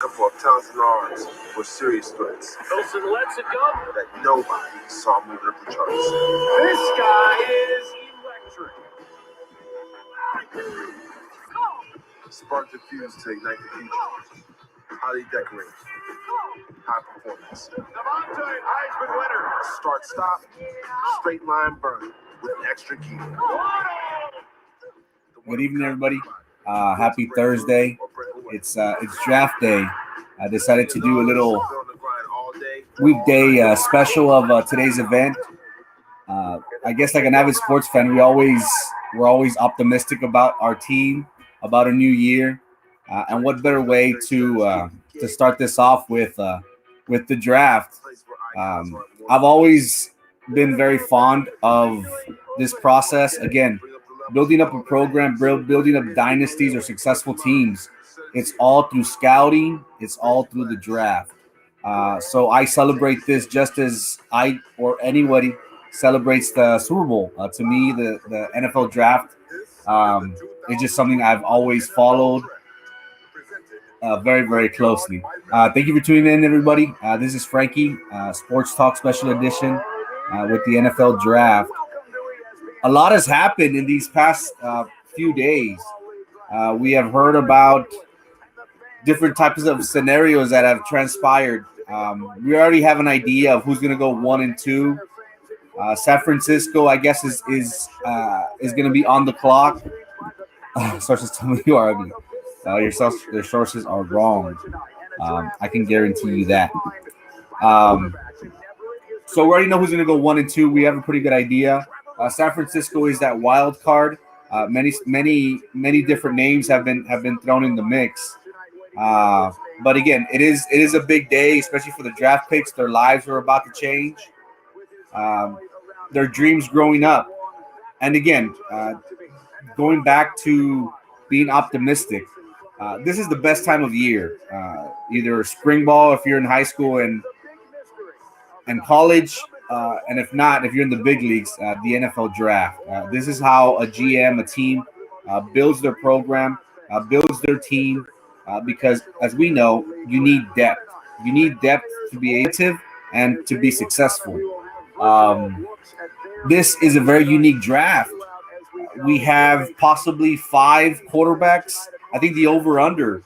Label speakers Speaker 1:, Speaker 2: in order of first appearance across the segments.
Speaker 1: couple of Townsend arms were serious threats
Speaker 2: Wilson lets it go.
Speaker 1: that nobody saw moving up the charts.
Speaker 2: This guy is electric.
Speaker 1: Spark the fuse to ignite the future. Highly decorated. High performance.
Speaker 2: Devontae, Heisman winner.
Speaker 1: Start stop. Straight line burn with an extra key.
Speaker 3: Good evening, everybody. Happy Thursday. It's draft day. I decided to do a little weekday special of today's event. I guess like an avid sports fan, we're always optimistic about our team, about a new year, and what better way to start this off with the draft. I've always been very fond of this process. Again, building up a program, building up dynasties or successful teams. It's all through scouting. It's all through the draft. So I celebrate this just as I or anybody celebrates the Super Bowl. To me, the NFL draft is just something I've always followed very, very closely. Thank you for tuning in, everybody. This is Frankie, Sports Talk Special Edition with the NFL Draft. A lot has happened in these past few days. We have heard about different types of scenarios that have transpired. We already have an idea of who's going to go 1 and 2. San Francisco, I guess, is going to be on the clock. Sources tell me you are ugly. Your sources are wrong. I can guarantee you that. So we already know who's going to go 1 and 2. We have a pretty good idea. San Francisco is that wild card. Many different names have been thrown in the mix. But again, it is a big day, especially for the draft picks. Their lives are about to change. Their dreams growing up. And again, going back to being optimistic. This is the best time of year. Either spring ball if you're in high school and college, and if not, if you're in the big leagues, the NFL draft. This is how a GM, a team, builds their program, builds their team, because as we know, you need depth. You need depth to be active and to be successful. This is a very unique draft. We have possibly 5 quarterbacks. I think the over-under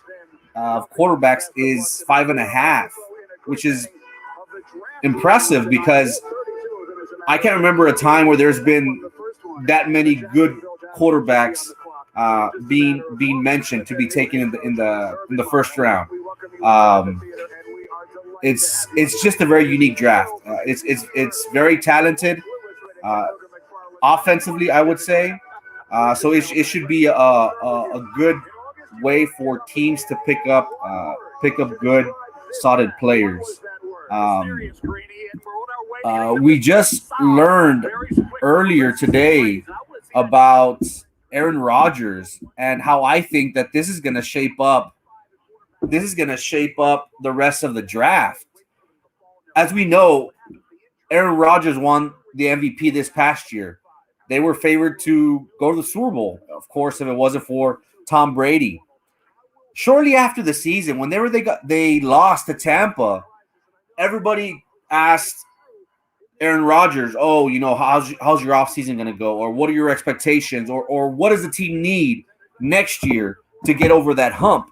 Speaker 3: of quarterbacks is 5.5, which is impressive because I can't remember a time where there's been that many good quarterbacks being mentioned to be taken in the first round. It's just a very unique draft. It's very talented, offensively, I would say. So it should be a good way for teams to pick up good, solid players. We just learned earlier today about Aaron Rodgers and how I think that this is going to shape up. This is going to shape up the rest of the draft. As we know, Aaron Rodgers won the MVP this past year. They were favored to go to the Super Bowl, of course, if it wasn't for Tom Brady. Shortly after the season, whenever they lost to Tampa, everybody asked Aaron Rodgers, "Oh, how's your offseason going to go? Or what are your expectations? Or what does the team need next year to get over that hump?"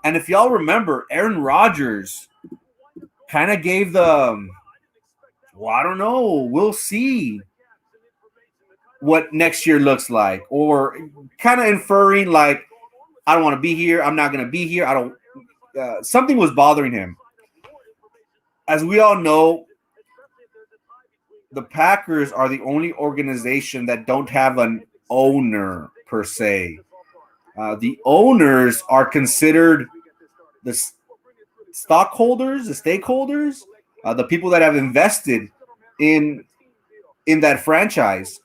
Speaker 3: And if y'all remember, Aaron Rodgers kind of gave the, I don't know, we'll see what next year looks like, or kind of inferring like, I don't want to be here. I'm not going to be here. Something was bothering him. As we all know, the Packers are the only organization that don't have an owner per se. The owners are considered the stockholders, the stakeholders, the people that have invested in that franchise.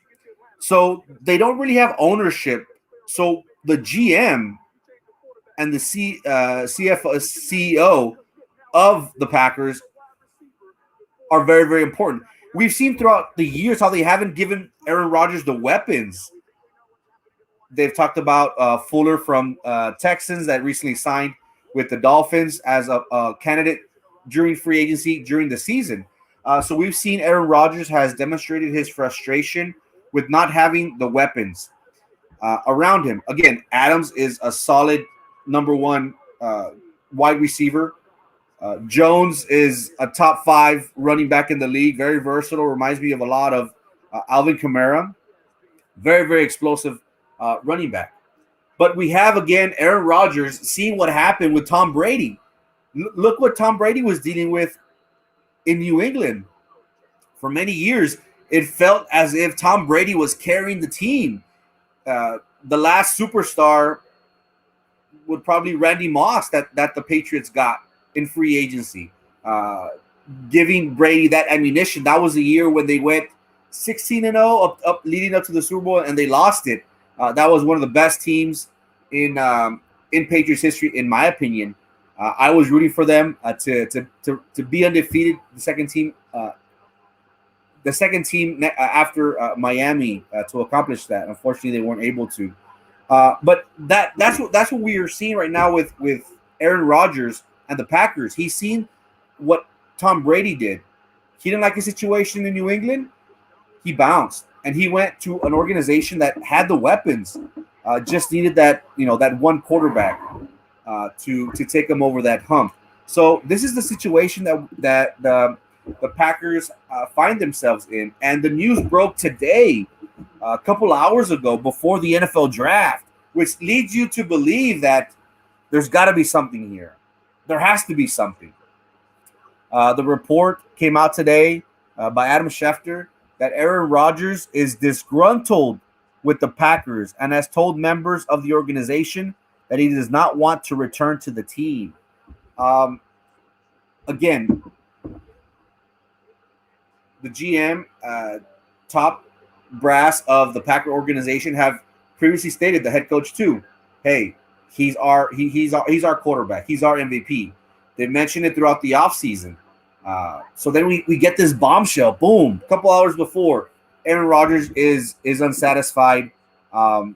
Speaker 3: So they don't really have ownership. So the GM and the CEO of the Packers are very, very important. We've seen throughout the years how they haven't given Aaron Rodgers the weapons. They've talked about Fuller from Texans that recently signed with the Dolphins as a candidate during free agency during the season. So we've seen Aaron Rodgers has demonstrated his frustration with not having the weapons around him. Again, Adams is a solid number one wide receiver. Jones is a top 5 running back in the league. Very versatile. Reminds me of a lot of Alvin Kamara. Very, very explosive running back. But we have, again, Aaron Rodgers seeing what happened with Tom Brady. Look what Tom Brady was dealing with in New England. For many years, it felt as if Tom Brady was carrying the team. The last superstar would probably Randy Moss that the Patriots got in free agency, giving Brady that ammunition. That was the year when they went 16-0 up leading up to the Super Bowl, and they lost it. That was one of the best teams in Patriots history, in my opinion. I was rooting for them to be undefeated. The second team after Miami to accomplish that. Unfortunately, they weren't able to. But that's what we are seeing right now with Aaron Rodgers and the Packers. He's seen what Tom Brady did. He didn't like the situation in New England. He bounced and he went to an organization that had the weapons. Just needed that one quarterback to take him over that hump. So this is the situation that the Packers find themselves in. And the news broke today, a couple hours ago, before the NFL draft, which leads you to believe that there's got to be something here. There has to be something. The report came out today by Adam Schefter that Aaron Rodgers is disgruntled with the Packers and has told members of the organization that he does not want to return to the team. Again, the GM, top brass of the Packer organization have previously stated, the head coach too, hey, he's our quarterback. He's our MVP. They mentioned it throughout the offseason. So then we get this bombshell. Boom. A couple hours before, Aaron Rodgers is unsatisfied. How's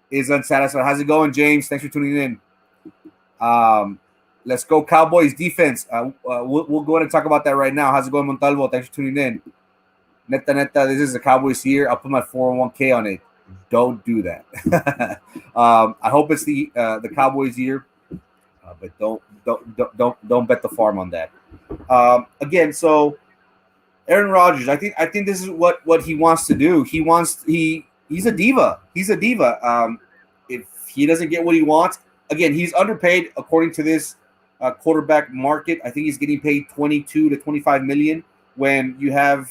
Speaker 3: it going, James? Thanks for tuning in. Let's go Cowboys defense. We'll go ahead and talk about that right now. How's it going, Montalvo? Thanks for tuning in. Neta, this is the Cowboys here. I'll put my 401k on it. Don't do that. I hope it's the Cowboys year, but don't bet the farm on that. Again, so Aaron Rodgers, I think this is what he wants to do. He's a diva. He's a diva. If he doesn't get what he wants, again, he's underpaid according to this quarterback market. I think he's getting paid $22 to $25 million when you have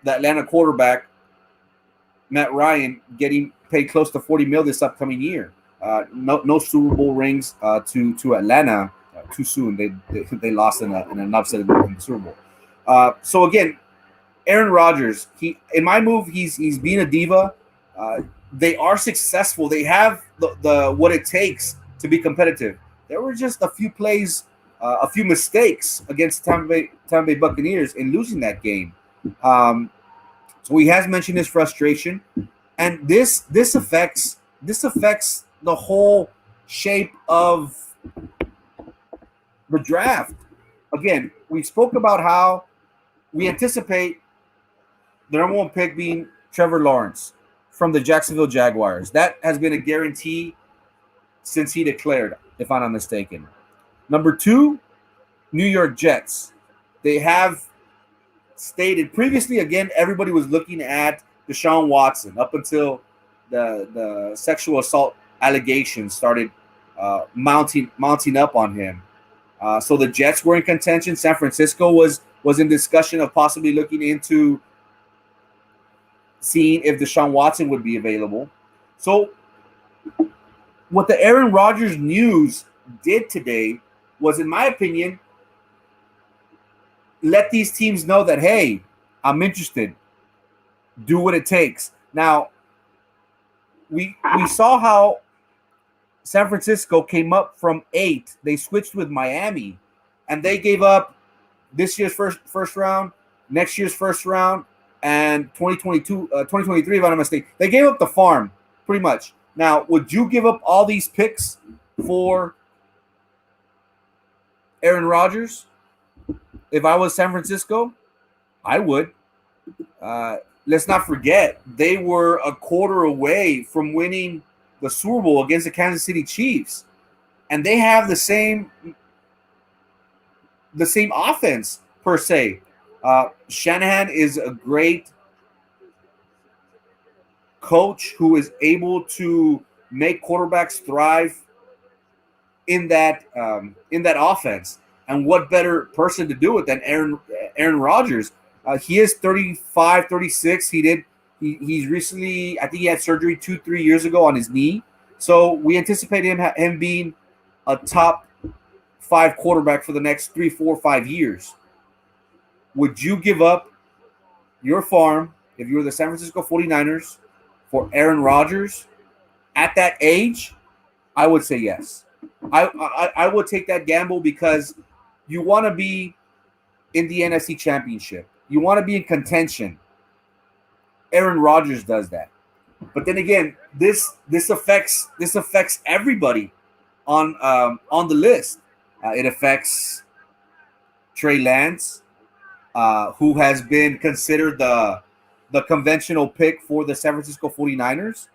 Speaker 3: the Atlanta quarterback Matt Ryan getting paid close to $40 million this upcoming year. No Super Bowl rings to Atlanta too soon. They lost in an upset in the Super Bowl. So again, Aaron Rodgers, in my move, he's being a diva. They are successful. They have the what it takes to be competitive. There were just a few plays, a few mistakes against Tampa Bay Buccaneers in losing that game. So he has mentioned his frustration, and this affects the whole shape of the draft. Again, we spoke about how we anticipate the number one pick being Trevor Lawrence from the Jacksonville Jaguars. That has been a guarantee since he declared, if I'm not mistaken. Number 2, New York Jets. They have stated previously, again, everybody was looking at Deshaun Watson up until the sexual assault allegations started mounting up on him. So the Jets were in contention. San Francisco was in discussion of possibly looking into seeing if Deshaun Watson would be available. So what the Aaron Rodgers news did today was, in my opinion, let these teams know that, hey, I'm interested. Do what it takes. Now, we saw how San Francisco came up from 8. They switched with Miami, and they gave up this year's first round, next year's first round, and 2023, if I'm not mistaken. They gave up the farm, pretty much. Now, would you give up all these picks for Aaron Rodgers? If I was San Francisco, I would. Let's not forget, they were a quarter away from winning the Super Bowl against the Kansas City Chiefs, and they have the same offense per se. Shanahan is a great coach who is able to make quarterbacks thrive in that offense. And what better person to do it than Aaron Rodgers? He is 35, 36. He's recently, I think he had surgery 2-3 years ago on his knee. So we anticipate him being a top 5 quarterback for the next 3, 4, 5 years. Would you give up your farm if you were the San Francisco 49ers for Aaron Rodgers at that age? I would say yes. I would take that gamble because you want to be in the NFC Championship. You want to be in contention. Aaron Rodgers does that. But then again, this affects everybody on the list. It affects Trey Lance, who has been considered the conventional pick for the San Francisco 49ers.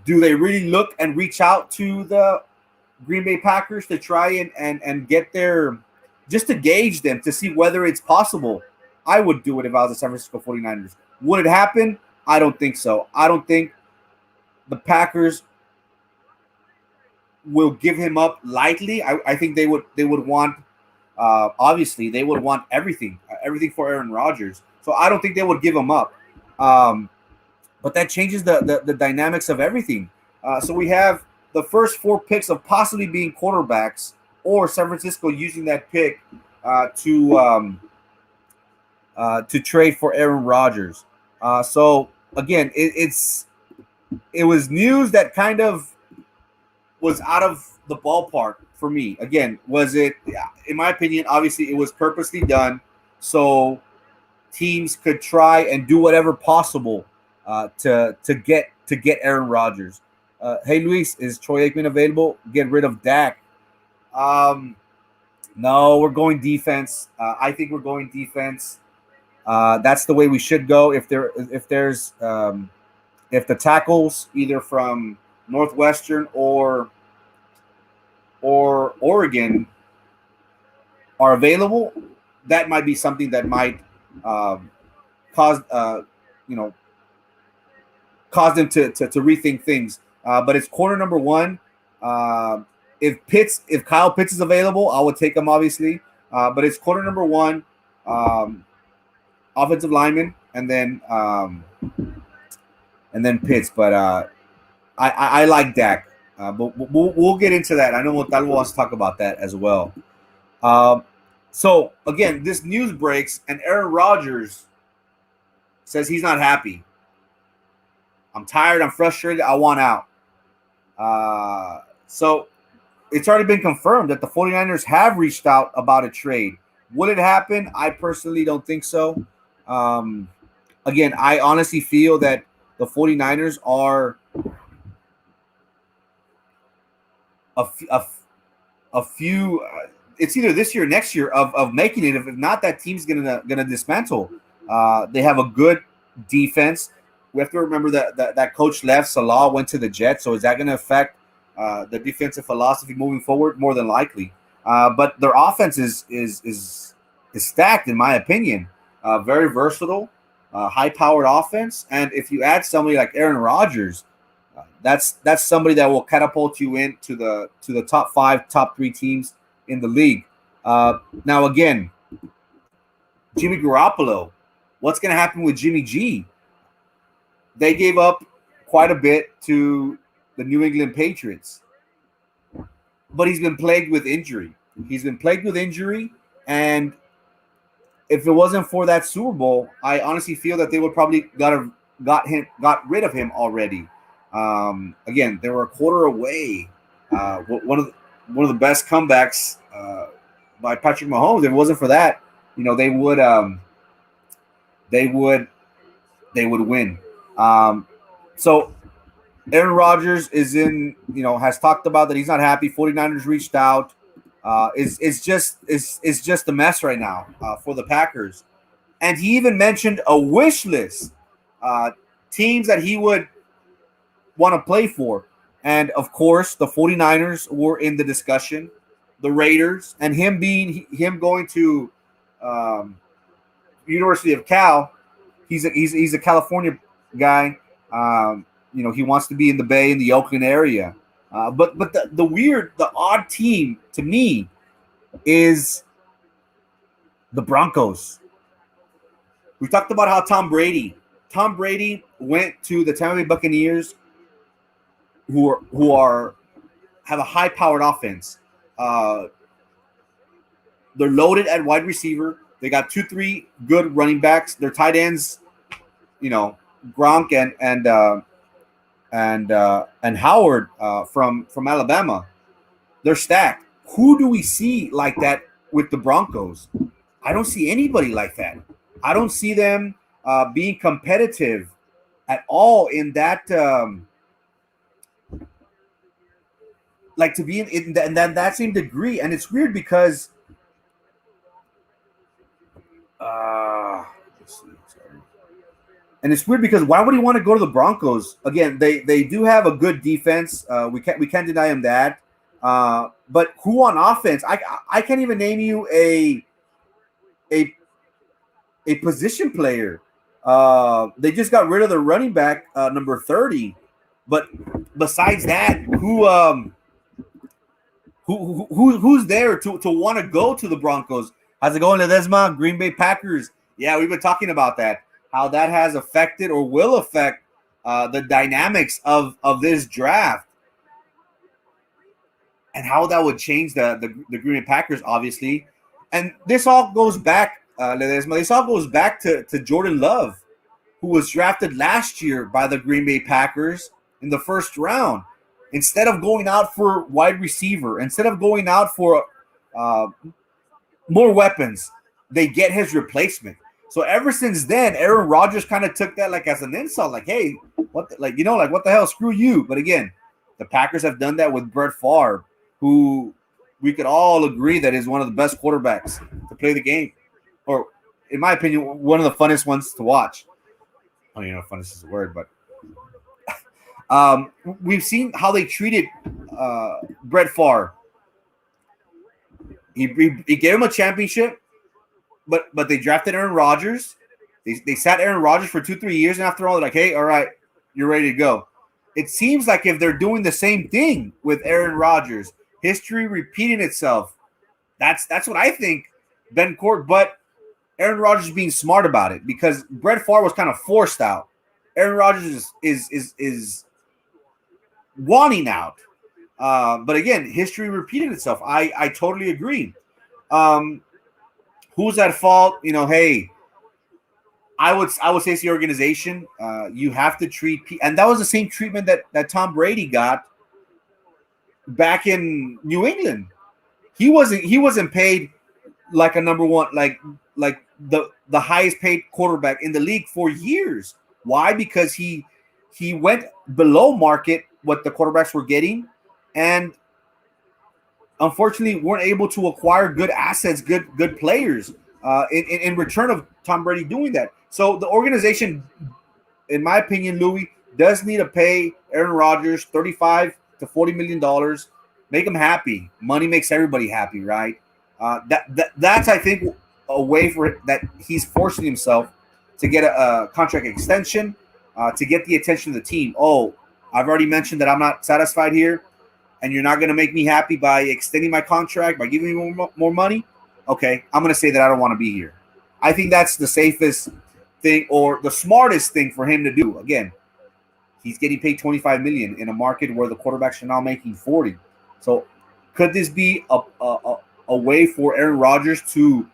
Speaker 3: Do they really look and reach out to the Green Bay Packers to try and get their, just to gauge them to see whether it's possible? I would do it if I was the San Francisco 49ers. Would it happen? I don't think so. I don't think the Packers will give him up lightly. I think they would want, obviously they would want everything for Aaron Rodgers. So I don't think they would give him up. But that changes the dynamics of everything. So we have the first 4 picks of possibly being quarterbacks, or San Francisco using that pick to trade for Aaron Rodgers. So again, it was news that kind of was out of the ballpark for me. Again, was it? In my opinion, obviously it was purposely done so teams could try and do whatever possible to get Aaron Rodgers. Hey Luis, is Troy Aikman available? Get rid of Dak. No, we're going defense. I think we're going defense. That's the way we should go. If the tackles either from Northwestern or Oregon are available, that might be something that might cause them to rethink things. But it's corner number 1. If Kyle Pitts is available, I would take him obviously. But it's corner number 1, offensive lineman, and then Pitts. But I like Dak. But we'll get into that. I know Montalvo wants to talk about that as well. So again, this news breaks, and Aaron Rodgers says he's not happy. I'm tired. I'm frustrated. I want out. So it's already been confirmed that the 49ers have reached out about a trade. Will it happen? I personally don't think so. Again, I honestly feel that the 49ers are a few. It's either this year or next year of making it. If not, that team's gonna dismantle. They have a good defense. We have to remember that coach left. Salah went to the Jets. So is that going to affect the defensive philosophy moving forward? More than likely. But their offense is stacked, in my opinion. Very versatile, high-powered offense. And if you add somebody like Aaron Rodgers, that's somebody that will catapult you into the top 5, top 3 teams in the league. Now, again, Jimmy Garoppolo. What's going to happen with Jimmy G? They gave up quite a bit to the New England Patriots, but he's been plagued with injury. And if it wasn't for that Super Bowl, I honestly feel that they would probably got rid of him already. Again, they were a quarter away. One of the best comebacks by Patrick Mahomes. If it wasn't for that, they would win. So Aaron Rodgers is in, has talked about that he's not happy. 49ers reached out. It's just a mess right now for the Packers. And he even mentioned a wish list, teams that he would want to play for. And of course, the 49ers were in the discussion, the Raiders, and him going to University of Cal. He's a California guy. He wants to be in the Bay, in the Oakland area. But the odd team to me is the Broncos. We talked about how Tom Brady went to the Tampa Bay Buccaneers, who have a high-powered offense. They're loaded at wide receiver. They got 2-3 good running backs. Their tight ends, Gronk and Howard from Alabama. They're stacked. Who do we see like that with the Broncos? I don't see anybody like that. I don't see them being competitive at all in that. Like to be in that same degree, and it's weird because. And it's weird because why would he want to go to the Broncos? Again, they do have a good defense. We can't deny him that. But who on offense? I can't even name you a position player. They just got rid of the running back number 30. But besides that, who's there to want to go to the Broncos? How's it going, Ledesma? Green Bay Packers. Yeah, we've been talking about that. How that has affected or will affect the dynamics of this draft, and how that would change the Green Bay Packers, obviously. And this all goes back, Ledesma. This all goes back to Jordan Love, who was drafted last year by the Green Bay Packers in the first round. Instead of going out for wide receiver, instead of going out for more weapons, they get his replacement. So ever since then, Aaron Rodgers kind of took that like as an insult, like, hey, what the hell, screw you. But again, the Packers have done that with Brett Favre, who we could all agree that is one of the best quarterbacks to play the game, or in my opinion, one of the funnest ones to watch. I don't even know if funnest is a word, but we've seen how they treated Brett Favre. He gave him a championship. But they drafted Aaron Rodgers. They sat Aaron Rodgers for 2-3 years, and after all, they're like, hey, all right, you're ready to go. It seems like if they're doing the same thing with Aaron Rodgers, history repeating itself. That's what I think, Ben Court. But Aaron Rodgers being smart about it, because Brett Favre was kind of forced out. Aaron Rodgers is wanting out. But again, history repeated itself. I totally agree. Who's at fault? Hey, I would say it's the organization. You have to treat, and that was the same treatment that Tom Brady got back in New England. He wasn't paid like a number one, like the highest paid quarterback in the league for years. Why? Because he went below market what the quarterbacks were getting, and unfortunately weren't able to acquire good assets, good players in return of Tom Brady doing that. So the organization, in my opinion, Louis, does need to pay Aaron Rodgers $35 to $40 million. Make him happy. Money makes everybody happy, right? That's, I think, a way for it that he's forcing himself to get a contract extension, to get the attention of the team. Oh, I've already mentioned that I'm not satisfied here, and you're not going to make me happy by extending my contract, by giving me more money. Okay, I'm going to say that I don't want to be here. I think that's the safest thing, or the smartest thing for him to do. Again, he's getting paid $25 million in a market where the quarterbacks are now making $40. So could this be a way for Aaron Rodgers to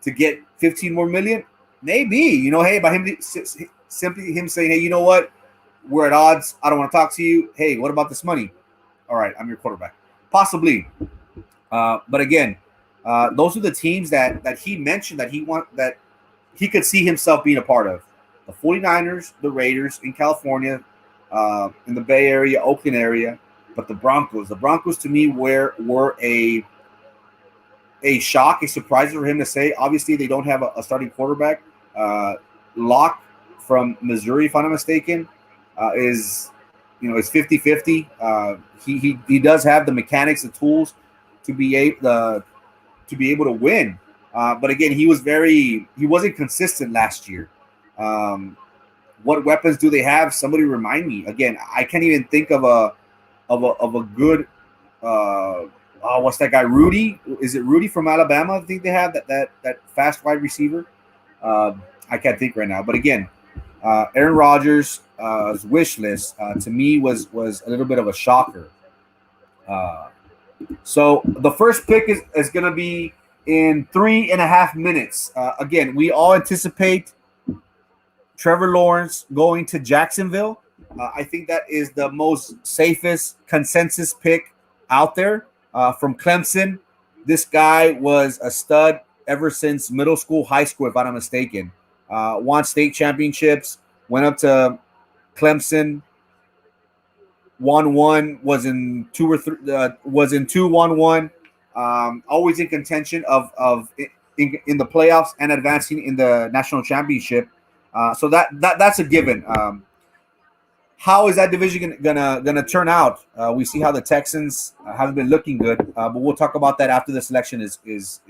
Speaker 3: get $15 more million? Maybe. Hey, by him simply him saying, hey, you know what? We're at odds. I don't want to talk to you. Hey, what about this money? All right, I'm your quarterback. Possibly. But again, those are the teams that he mentioned that he could see himself being a part of. The 49ers, the Raiders in California, in the Bay Area, Oakland area. But the Broncos to me were a shock, a surprise for him to say. Obviously, they don't have a starting quarterback. Locke from Missouri, if I'm not mistaken, is 50-50. He does have the mechanics, the tools to be able to win. But again, he wasn't consistent last year. What weapons do they have? Somebody remind me. Again, I can't even think of a good. What's that guy? Rudy? Is it Rudy from Alabama? I think they have that fast wide receiver. I can't think right now. But again, Aaron Rodgers' wish list to me was a little bit of a shocker. So the first pick is going to be in 3.5 minutes. Again, we all anticipate Trevor Lawrence going to Jacksonville. I think that is the most safest consensus pick out there from Clemson. This guy was a stud ever since middle school, high school, if I'm not mistaken. Won state championships, went up to Clemson, won one, was in 2 or 3, was in 2-1-1. Always in contention of in the playoffs and advancing in the national championship. So that's a given. How is that division gonna turn out? We see how the Texans haven't been looking good, but we'll talk about that after the selection is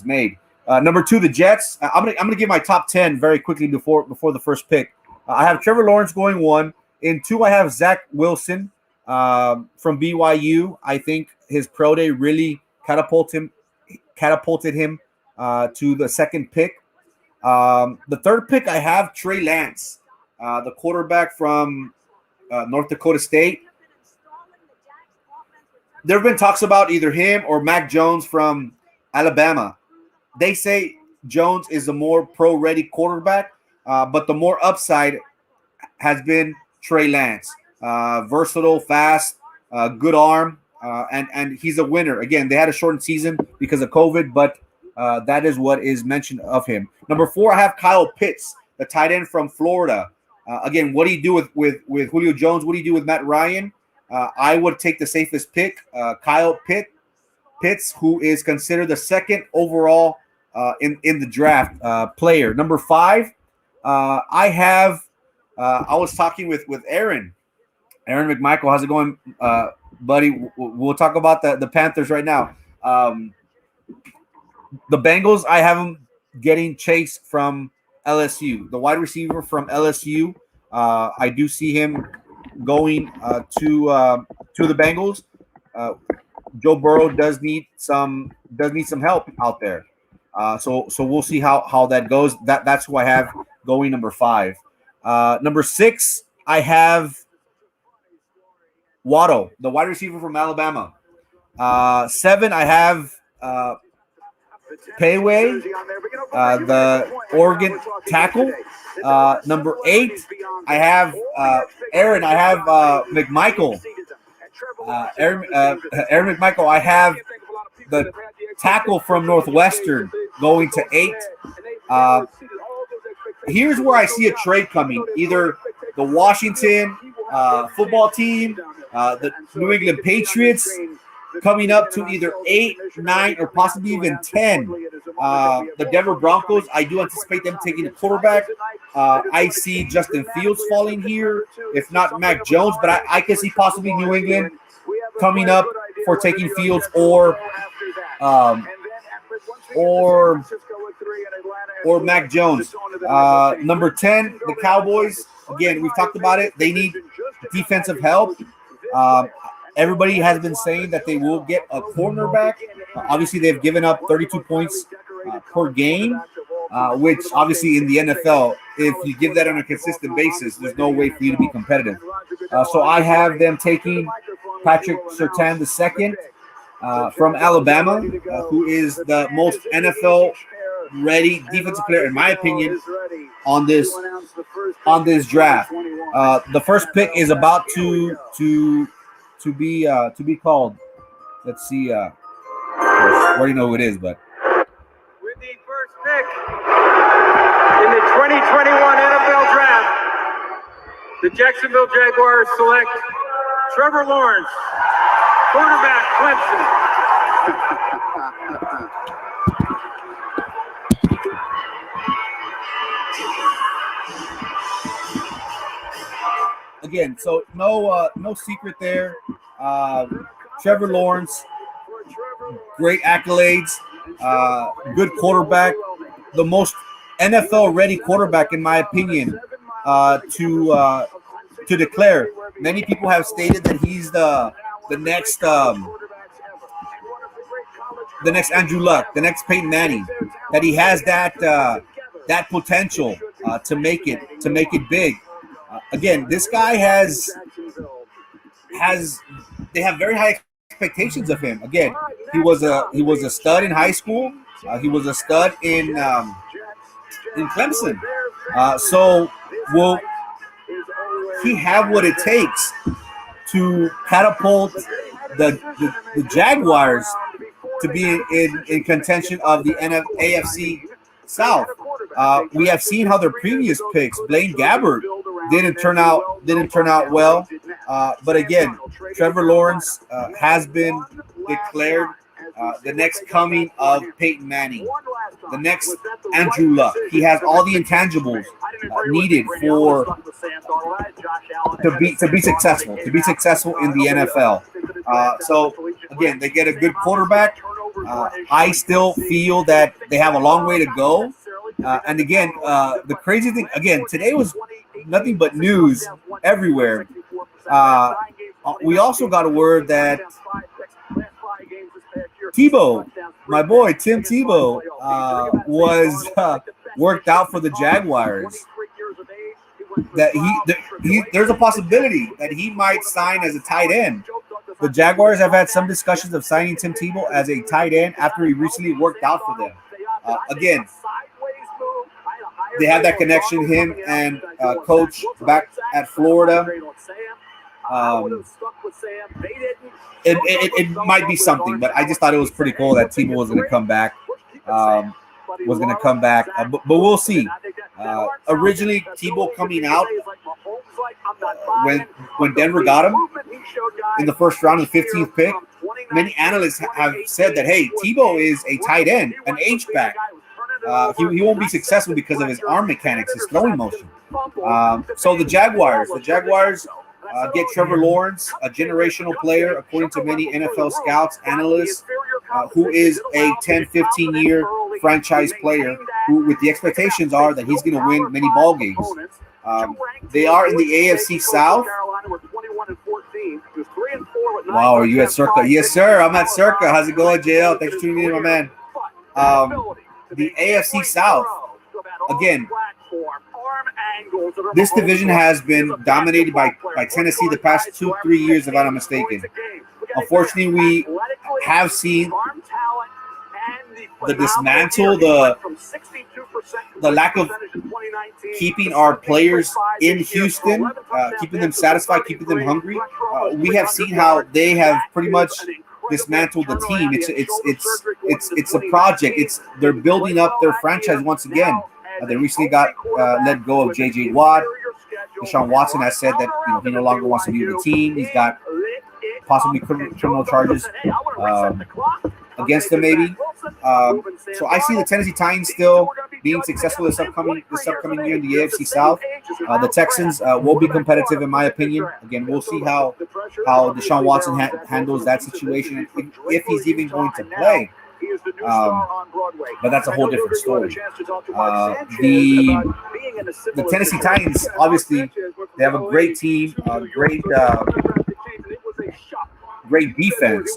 Speaker 3: made. Number 2, the Jets. I'm gonna give my top 10 very quickly before the first pick. I have Trevor Lawrence going 1. In 2, I have Zach Wilson from BYU. I think his pro day really catapulted him to the second pick. The third pick, I have Trey Lance, the quarterback from North Dakota State. There have been talks about either him or Mac Jones from Alabama. They say Jones is a more pro-ready quarterback, but the more upside has been Trey Lance. Versatile, fast, good arm, and he's a winner. Again, they had a shortened season because of COVID, but that is what is mentioned of him. Number 4, I have Kyle Pitts, the tight end from Florida. Again, what do you do with Julio Jones? What do you do with Matt Ryan? I would take the safest pick, Kyle Pitts, who is considered the second overall in the draft player. Number 5, I have. I was talking with Aaron McMichael. How's it going, buddy? We'll talk about the Panthers right now. The Bengals, I have them getting Chase from LSU, the wide receiver from LSU. I do see him going to the Bengals. Joe Burrow does need some help out there. So we'll see how that goes. That's who I have going number 5. Number 6, I have Waddle, the wide receiver from Alabama. 7, I have Payway, the Oregon tackle. Number 8, I have Aaron. I have McMichael. Aaron McMichael. I have the tackle from Northwestern going to 8. Here's where I see a trade coming. Either the Washington football team, the New England Patriots, coming up to either 8, 9, or possibly even 10. The Denver Broncos, I do anticipate them taking a quarterback. I see Justin Fields falling here, if not Mac Jones, but I can see possibly New England coming up for taking Fields or Mac Jones. Number 10, the Cowboys. Again, we've talked about it. They need defensive help. Everybody has been saying that they will get a cornerback. Obviously, they've given up 32 points per game, which obviously in the NFL, if you give that on a consistent basis, there's no way for you to be competitive. So I have them taking Patrick Surtain II from Alabama, who is the most NFL-ready defensive player, in my opinion, on this draft. The first pick is about to be called. Let's see. I already know who it is, but
Speaker 2: With the first pick in the 2021 NFL Draft, The Jacksonville Jaguars select Trevor Lawrence, quarterback, Clemson.
Speaker 3: Again, so no secret there. Trevor Lawrence, great accolades, good quarterback, the most NFL-ready quarterback, in my opinion, to declare. Many people have stated that he's the next Andrew Luck, the next Peyton Manning, that he has that potential to make it big. Again, this guy has they have very high expectations of him. Again, he was a stud in high school. He was a stud in Clemson. So will he have what it takes to catapult the Jaguars to be in contention of the AFC South? We have seen how their previous picks, Blaine Gabbert, didn't turn out well. But again, Trevor Lawrence has been declared the next coming of Peyton Manning, the next Andrew Luck. He has all the intangibles needed to be successful in the NFL. So again, they get a good quarterback. I still feel that they have a long way to go. And again, the crazy thing, again, today was nothing but news everywhere. We also got a word that Tebow, my boy Tim Tebow, was worked out for the Jaguars. That there's a possibility that he might sign as a tight end. The Jaguars have had some discussions of signing Tim Tebow as a tight end after he recently worked out for them. Again, they have that connection, him and coach back at Florida. It might be something, but I just thought it was pretty cool that Tebow was going to come back. But we'll see. Originally, Tebow coming out when Denver got him in the first round, the 15th pick, many analysts have said that, hey, Tebow is a tight end, an H-back. He won't be successful because of his arm mechanics, his throwing motion. So the Jaguars get Trevor Lawrence, a generational player, according to many NFL scouts, analysts, who is a 10, 15-year franchise player who, with the expectations are that he's going to win many ball games. They are in the AFC South. Wow, are you at Circa? Yes, sir. I'm at Circa. How's it going, JL? Thanks for tuning in, my man. The AFC South, again, this division has been dominated by Tennessee the past 2-3 years, if I'm not mistaken. Unfortunately, we have seen the dismantle, the lack of keeping our players in Houston, keeping them satisfied, keeping them hungry. We have seen how they have pretty much dismantled the team. It's a project. They're building up their franchise once again. They recently got let go of J.J. Watt. Deshaun Watson has said that he no longer wants to be with the team. He's got possibly criminal charges against them, maybe. So I see the Tennessee Titans still being successful this upcoming year in the AFC South. The Texans will be competitive, in my opinion. Again, we'll see how Deshaun Watson handles that situation, if he's even going to play. But that's a whole different story. The Tennessee Titans, obviously, they have a great team, great defense.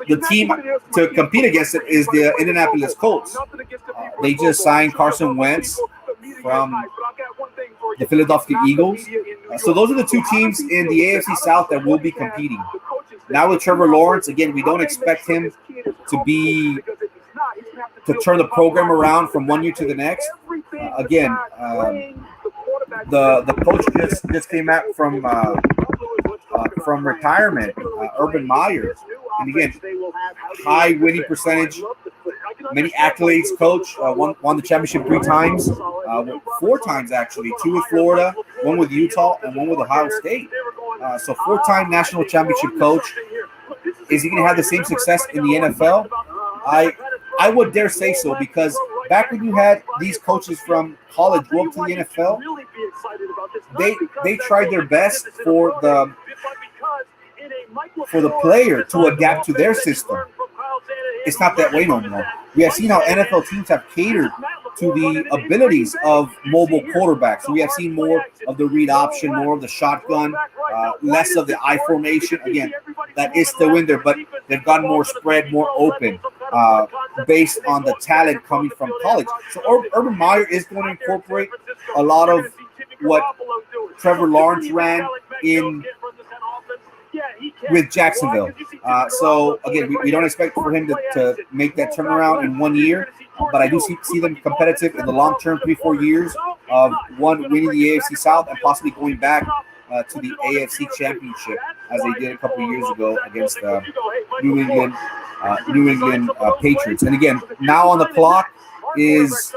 Speaker 3: The team to compete against it is the Indianapolis Colts. They just signed Carson Wentz from the Philadelphia Eagles. So those are the two teams in the AFC South that will be competing. Now with Trevor Lawrence, again, we don't expect him to turn the program around from one year to the next. Again, the coach just came out from retirement, Urban Meyer, and again, high winning percentage, many accolades. Coach won the championship 3 times. 4 times actually, 2 with Florida, 1 with Utah, and 1 with Ohio State. So 4-time national championship coach. Is he going to have the same success in the NFL? I would dare say so, because back when you had these coaches from college go up to the NFL, they tried their best for the player to adapt to their system. It's not that way no more. We have seen how NFL teams have catered to the abilities of mobile quarterbacks. So we have seen more of the read option, more of the shotgun, less of the I formation. Again, that is still in there, but they've gotten more spread, more open, based on the talent coming from college. So Urban Meyer is going to incorporate a lot of what Trevor Lawrence ran in with Jacksonville. So again, we don't expect for him to make that turnaround in 1 year, but I do see them competitive in the long term, 3-4 years of one winning the AFC South and possibly going back to the AFC Championship as they did a couple of years ago against New England Patriots. And again, now on the clock is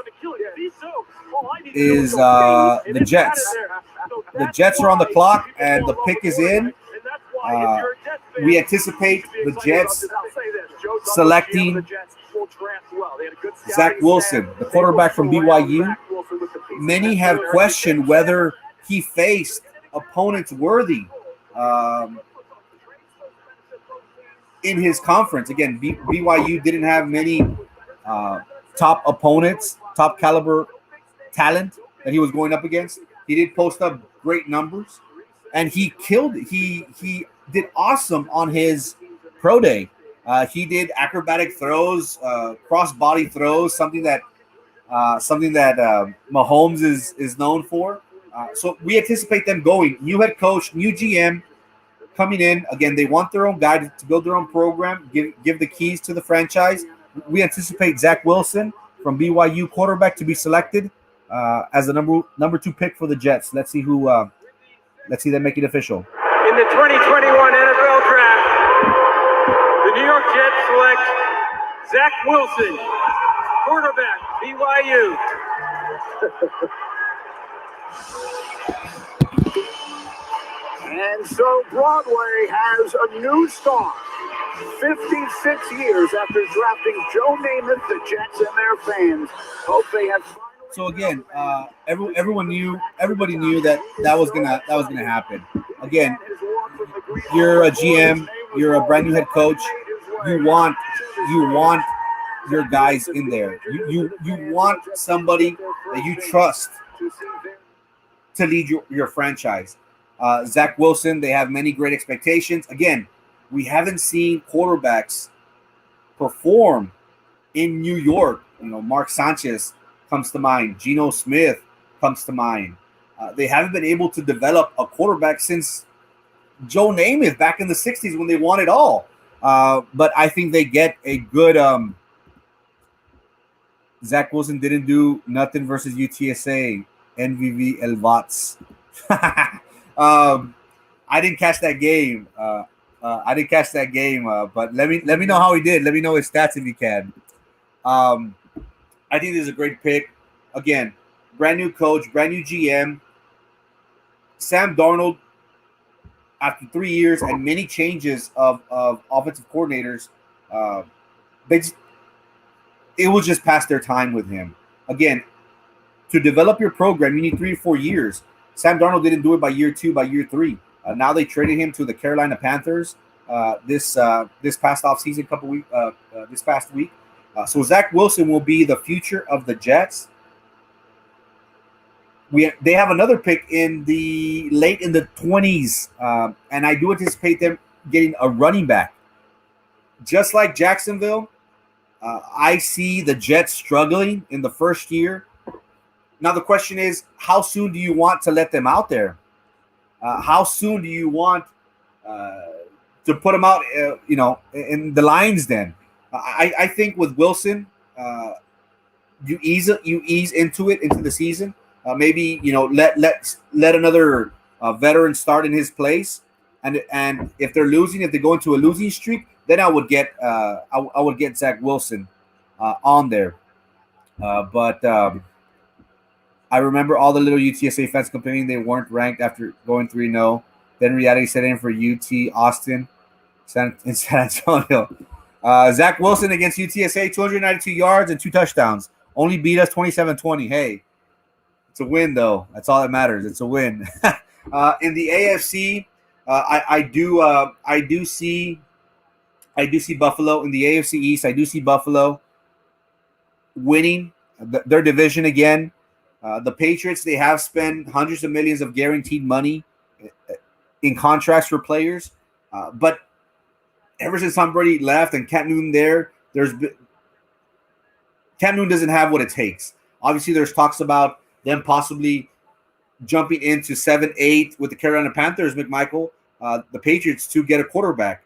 Speaker 3: the Jets. The Jets are on the clock, and the pick is in. We anticipate the Jets selecting Zach Wilson, the quarterback from BYU. Many have questioned whether he faced opponents worthy in his conference. Again, BYU didn't have many top opponents, top caliber talent that he was going up against. He did post up great numbers, and he killed it. He did awesome on his pro day. He did acrobatic throws, cross body throws, something that Mahomes is known for. So we anticipate them going. New head coach, new GM coming in. Again, they want their own guy to build their own program, give the keys to the franchise. We anticipate Zach Wilson from BYU, quarterback, to be selected as the number 2 pick for the Jets. Let's see them make it official.
Speaker 2: In the 2021 NFL Draft, the New York Jets select Zach Wilson, quarterback, BYU.
Speaker 4: And so Broadway has a new star. 56 years after drafting Joe Namath, the Jets and their fans hope they have.
Speaker 3: So again, everybody knew that was gonna happen. Again, you're a GM, you're a brand new head coach. You want your guys in there. You want somebody that you trust to lead your franchise. Zach Wilson, they have many great expectations. Again, we haven't seen quarterbacks perform in New York. Mark Sanchez comes to mind. Geno Smith comes to mind. They haven't been able to develop a quarterback since Joe Namath back in the 60s when they won it all. But I think they get a good Zach Wilson didn't do nothing versus UTSA. NVV El Vats. I didn't catch that game. But let me know how he did. Let me know his stats if you can. I think this is a great pick. Again, brand new coach, brand new GM. Sam Darnold, after 3 years and many changes of offensive coordinators, it was just past their time with him. Again, to develop your program, you need 3 to 4 years. Sam Darnold didn't do it by year 2, by year 3. Now they traded him to the Carolina Panthers this past offseason, this past week. So Zach Wilson will be the future of the Jets. They have another pick late in the 20s, and I do anticipate them getting a running back. Just like Jacksonville, I see the Jets struggling in the first year. Now the question is, how soon do you want to let them out there? How soon do you want to put them out, in the lion's den? I think with Wilson, you ease into the season. Maybe let another veteran start in his place, and if they're losing, if they go into a losing streak, then I would get Zach Wilson on there. But I remember all the little UTSA fans complaining they weren't ranked after going 3-0. Then reality set in for UT Austin in San Antonio. Zach Wilson against UTSA, 292 yards and 2 touchdowns. Only beat us 27-20. Hey, it's a win, though. That's all that matters. It's a win. In the AFC, I do see Buffalo. In the AFC East, I do see Buffalo winning their division again. The Patriots, they have spent hundreds of millions of guaranteed money in contracts for players. But ever since Tom Brady left and Cam Newton Cam Newton doesn't have what it takes. Obviously, there's talks about them possibly jumping into 7-8 with the Carolina Panthers, McMichael, the Patriots, to get a quarterback.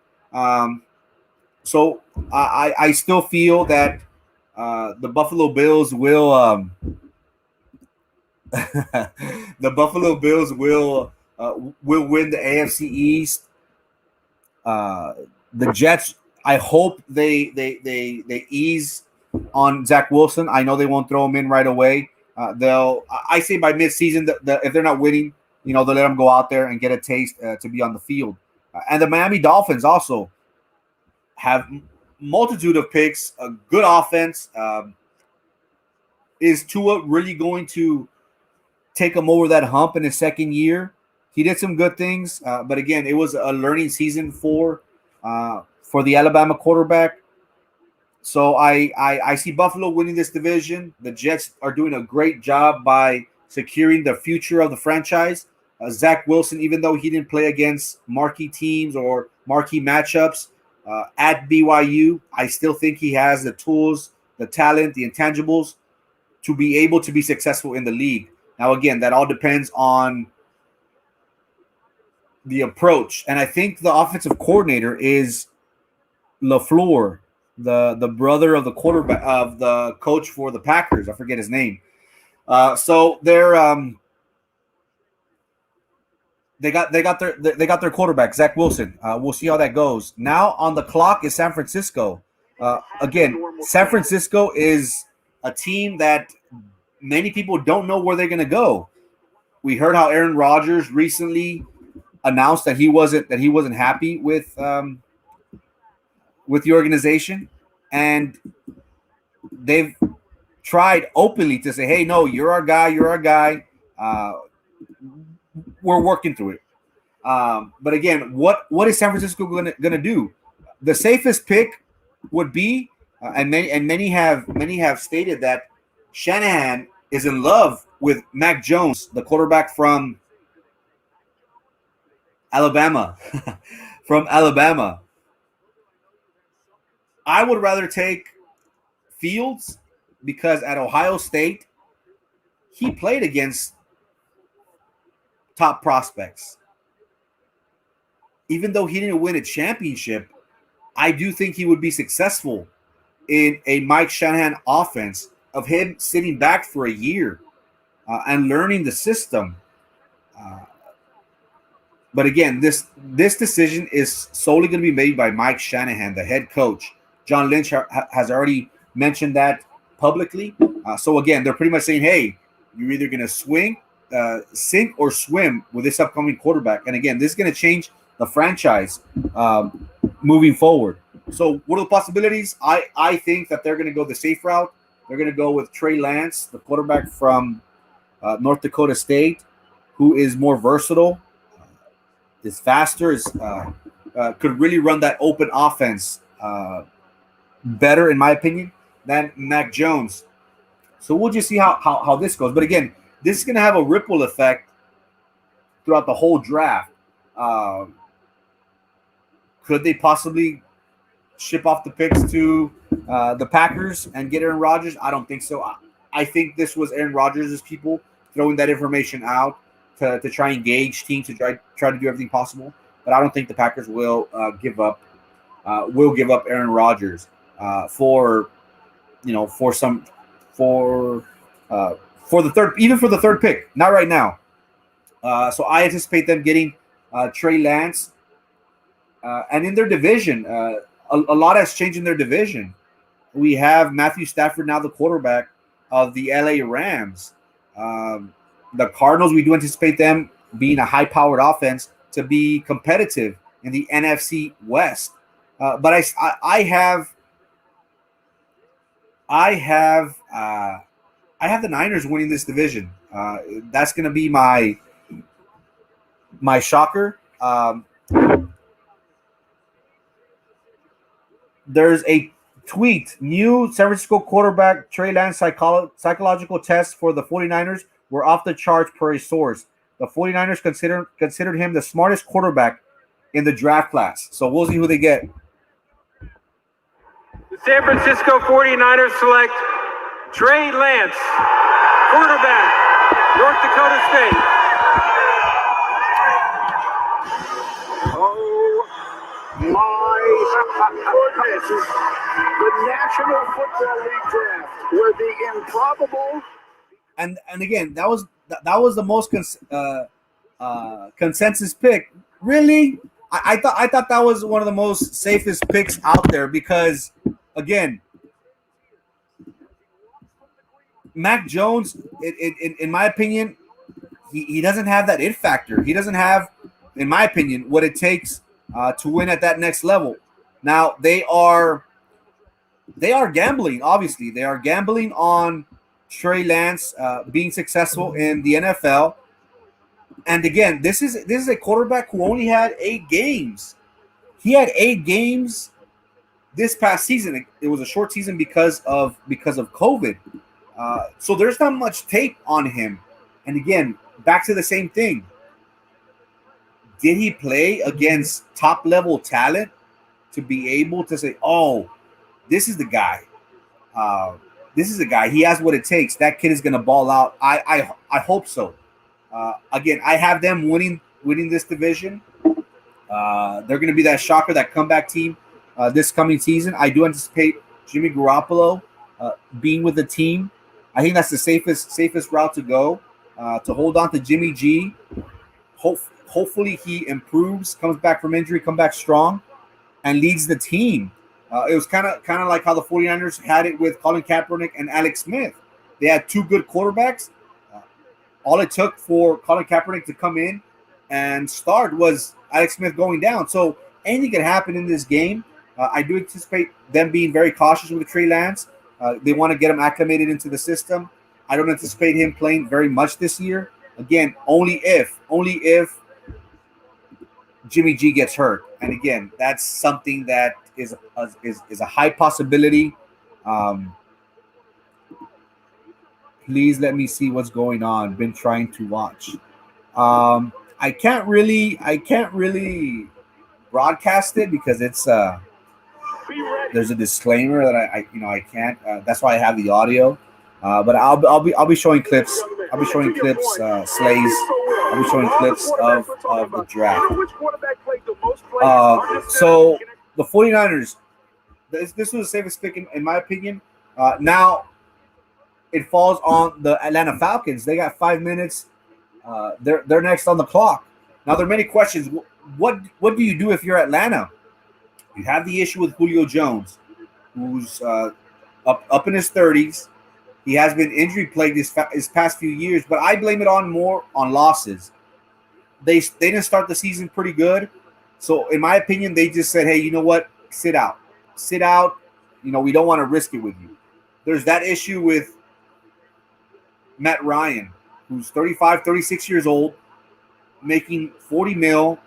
Speaker 3: So I still feel that the Buffalo Bills will the Buffalo Bills will win the AFC East. The Jets, I hope they ease on Zach Wilson. I know they won't throw him in right away. I say by midseason, if they're not winning, they'll let them go out there and get a taste to be on the field. And the Miami Dolphins also have multitude of picks, a good offense. Is Tua really going to take him over that hump in his second year? He did some good things, but again, it was a learning season for the Alabama quarterback. So I see Buffalo winning this division. The Jets are doing a great job by securing the future of the franchise. Zach Wilson, even though he didn't play against marquee teams or marquee matchups at BYU, I still think he has the tools, the talent, the intangibles to be able to be successful in the league. Now, again, that all depends on the approach. And I think the offensive coordinator is LaFleur, the brother of the quarterback of the coach for the Packers. I forget his name. So they got their quarterback, Zach Wilson. We'll see how that goes. Now on the clock is San Francisco. Again, San Francisco is a team that many people don't know where they're going to go. We heard how Aaron Rodgers recently announced that he wasn't happy with the organization, and they've tried openly to say, "Hey, no, you're our guy. We're working through it." But again, what is San Francisco going to do? The safest pick would be, and many have stated that Shanahan is in love with Mac Jones, the quarterback from Alabama. From Alabama. I would rather take Fields because at Ohio State, he played against top prospects. Even though he didn't win a championship, I do think he would be successful in a Mike Shanahan offense of him sitting back for a year and learning the system. But again, this decision is solely going to be made by Mike Shanahan, the head coach. John Lynch has already mentioned that publicly. So again, they're pretty much saying, hey, you're either going to sink or swim with this upcoming quarterback. And again, this is going to change the franchise moving forward. So what are the possibilities? I think that they're going to go the safe route. They're going to go with Trey Lance, the quarterback from North Dakota State, who is more versatile, is faster, could really run that open offense better, in my opinion, than Mac Jones. So we'll just see how this goes. But again, this is going to have a ripple effect throughout the whole draft. Could they possibly ship off the picks to the Packers and get Aaron Rodgers? I don't think so. I think this was Aaron Rodgers' people throwing that information out to try and engage teams to try to do everything possible. But I don't think the Packers will give up Aaron Rodgers for the third pick. Not right now. So I anticipate them getting Trey Lance. And in their division, a lot has changed in their division. We have Matthew Stafford now the quarterback of the LA Rams. The Cardinals, we do anticipate them being a high-powered offense to be competitive in the NFC West. But I have the Niners winning this division. That's going to be my shocker. There's a tweet. New San Francisco quarterback Trey Lance psychological tests for the 49ers were off the charts per a source. The 49ers considered him the smartest quarterback in the draft class. So we'll see who they get.
Speaker 2: The San Francisco 49ers select Trey Lance, quarterback, North Dakota State.
Speaker 4: Oh my goodness. The National Football League draft, where the improbable.
Speaker 3: And again, that was the most consensus pick. Really, I thought that was one of the most safest picks out there because, again, Mac Jones, in my opinion, he doesn't have that it factor. He doesn't have, in my opinion, what it takes to win at that next level. Now they are gambling. Obviously, they are gambling on Trey Lance being successful in the NFL. And again, this is a quarterback who only had 8 games. He had 8 games this past season. It was a short season because of COVID. So there's not much tape on him. And again, back to the same thing. Did he play against top-level talent to be able to say, oh, this is the guy. This is the guy. He has what it takes. That kid is going to ball out. I hope so. Again, I have them winning this division. They're going to be that shocker, that comeback team this coming season. I do anticipate Jimmy Garoppolo being with the team. I think that's the safest route to go. To hold on to Jimmy G. Hopefully he improves, comes back from injury, come back strong, and leads the team. It was kind of like how the 49ers had it with Colin Kaepernick and Alex Smith. They had 2 good quarterbacks. All it took for Colin Kaepernick to come in and start was Alex Smith going down. So anything can happen in this game. I do anticipate them being very cautious with Trey Lance. They want to get him acclimated into the system. I don't anticipate him playing very much this year. Again, only if Jimmy G gets hurt. And again, that's something that is a high possibility. Please let me see what's going on. Been trying to watch. I can't really broadcast it because it's there's a disclaimer that I can't. That's why I have the audio. But I'll be showing clips. I'll be showing clips. Slays. I'll be showing clips of the draft. So the 49ers. This was the safest pick in my opinion. Now it falls on the Atlanta Falcons. They got 5 minutes. They're next on the clock. Now there are many questions. What do you do if you're Atlanta? You have the issue with Julio Jones, who's up in his 30s. He has been injury plagued his past few years, but I blame it more on losses. They didn't start the season pretty good, so in my opinion, they just said, "Hey, you know what? Sit out. We don't want to risk it with you." There's that issue with Matt Ryan, who's 35, 36 years old, making $40 million,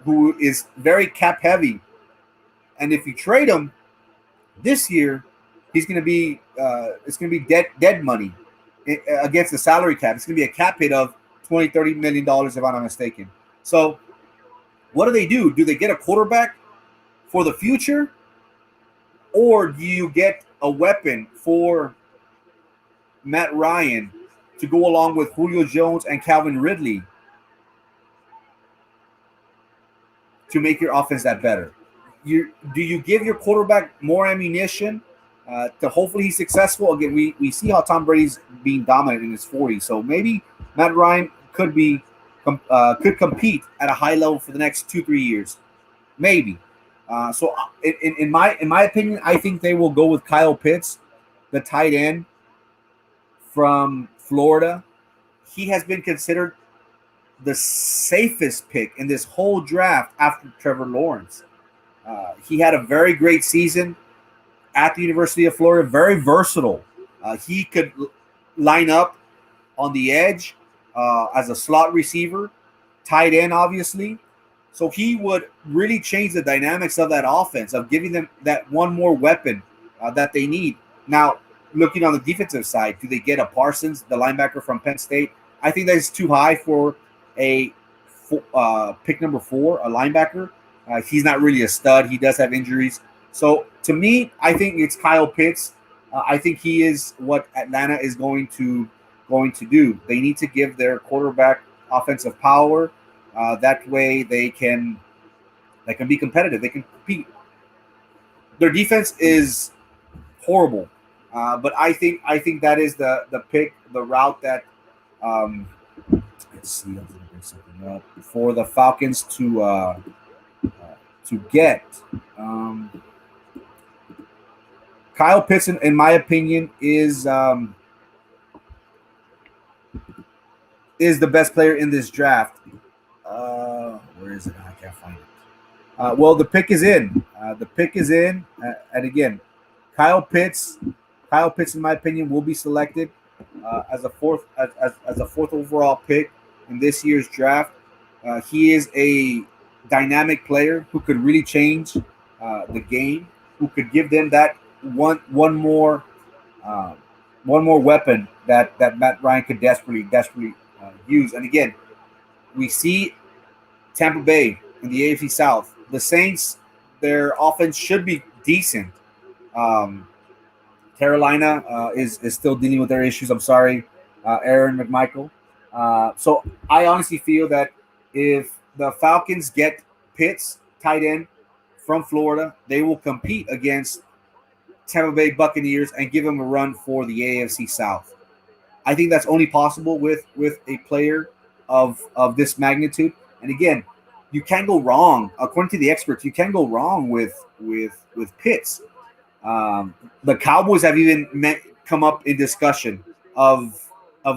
Speaker 3: who is very cap heavy. And if you trade him this year, he's going to be it's going to be dead money against the salary cap. It's going to be a cap hit of $20-30 million if I'm not mistaken. So what do? Do they get a quarterback for the future, or do you get a weapon for Matt Ryan to go along with Julio Jones and Calvin Ridley to make your offense that better? Do you give your quarterback more ammunition to hopefully he's successful? Again, we see how Tom Brady's being dominant in his 40s, so maybe Matt Ryan could compete at a high level for the next 2-3 years, maybe. So in my opinion, I think they will go with Kyle Pitts, the tight end from Florida. he has been considered the safest pick in this whole draft after Trevor Lawrence. He had a very great season at the University of Florida, very versatile. He could line up on the edge as a slot receiver, tight end, obviously. So he would really change the dynamics of that offense, of giving them that one more weapon that they need. Now, looking on the defensive side, do they get a Parsons, the linebacker from Penn State? I think that is too high for a pick number 4, a linebacker. He's not really a stud. He does have injuries. So to me, I think it's Kyle Pitts. I think he is what Atlanta is going to do. They need to give their quarterback offensive power. That way they can be competitive. They can compete. Their defense is horrible, but I think that is the pick, the route that let's see. I'm gonna bring something up for the Falcons to get. Kyle Pitts, in my opinion, is the best player in this draft. Where is it? I can't find it. Well, the pick is in. And again, Kyle Pitts, in my opinion, will be selected as a fourth overall pick in this year's draft. He is a dynamic player who could really change the game, who could give them that one more weapon that Matt Ryan could desperately use. And again, we see Tampa Bay in the AFC South. The Saints, their offense should be decent. Carolina is still dealing with their issues. I'm sorry, Aaron McMichael. So I honestly feel that if the Falcons get Pitts, tight end from Florida, they will compete against Tampa Bay Buccaneers and give them a run for the AFC South. I think that's only possible with a player of this magnitude. And again, you can't go wrong. According to the experts, you can't go wrong with Pitts. The Cowboys have even come up in discussion of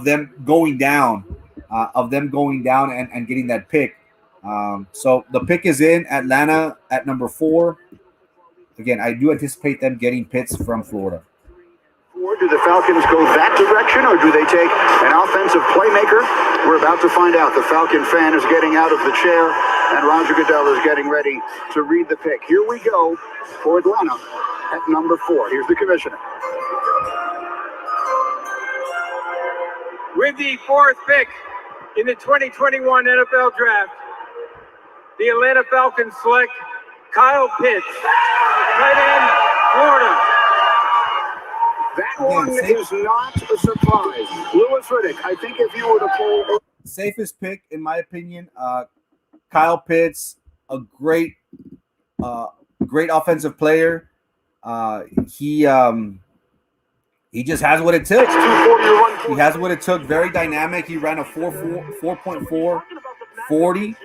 Speaker 3: them going down, and getting that pick. So the pick is in Atlanta at number 4. Again, I do anticipate them getting Pitts from Florida.
Speaker 4: Or do the Falcons go that direction, or do they take an offensive playmaker? We're about to find out. The Falcon fan is getting out of the chair, and Roger Goodell is getting ready to read the pick. Here we go for Atlanta at number 4. Here's the commissioner.
Speaker 2: With the 4th pick in the 2021 NFL Draft, the Atlanta Falcons select Kyle Pitts, tight end, Florida.
Speaker 4: That one is not a surprise. Louis Riddick, I think if you were to pull...
Speaker 3: Safest pick, in my opinion, Kyle Pitts, a great offensive player. He just has what it took. He has what it took. Very dynamic. He ran a 4.4 40.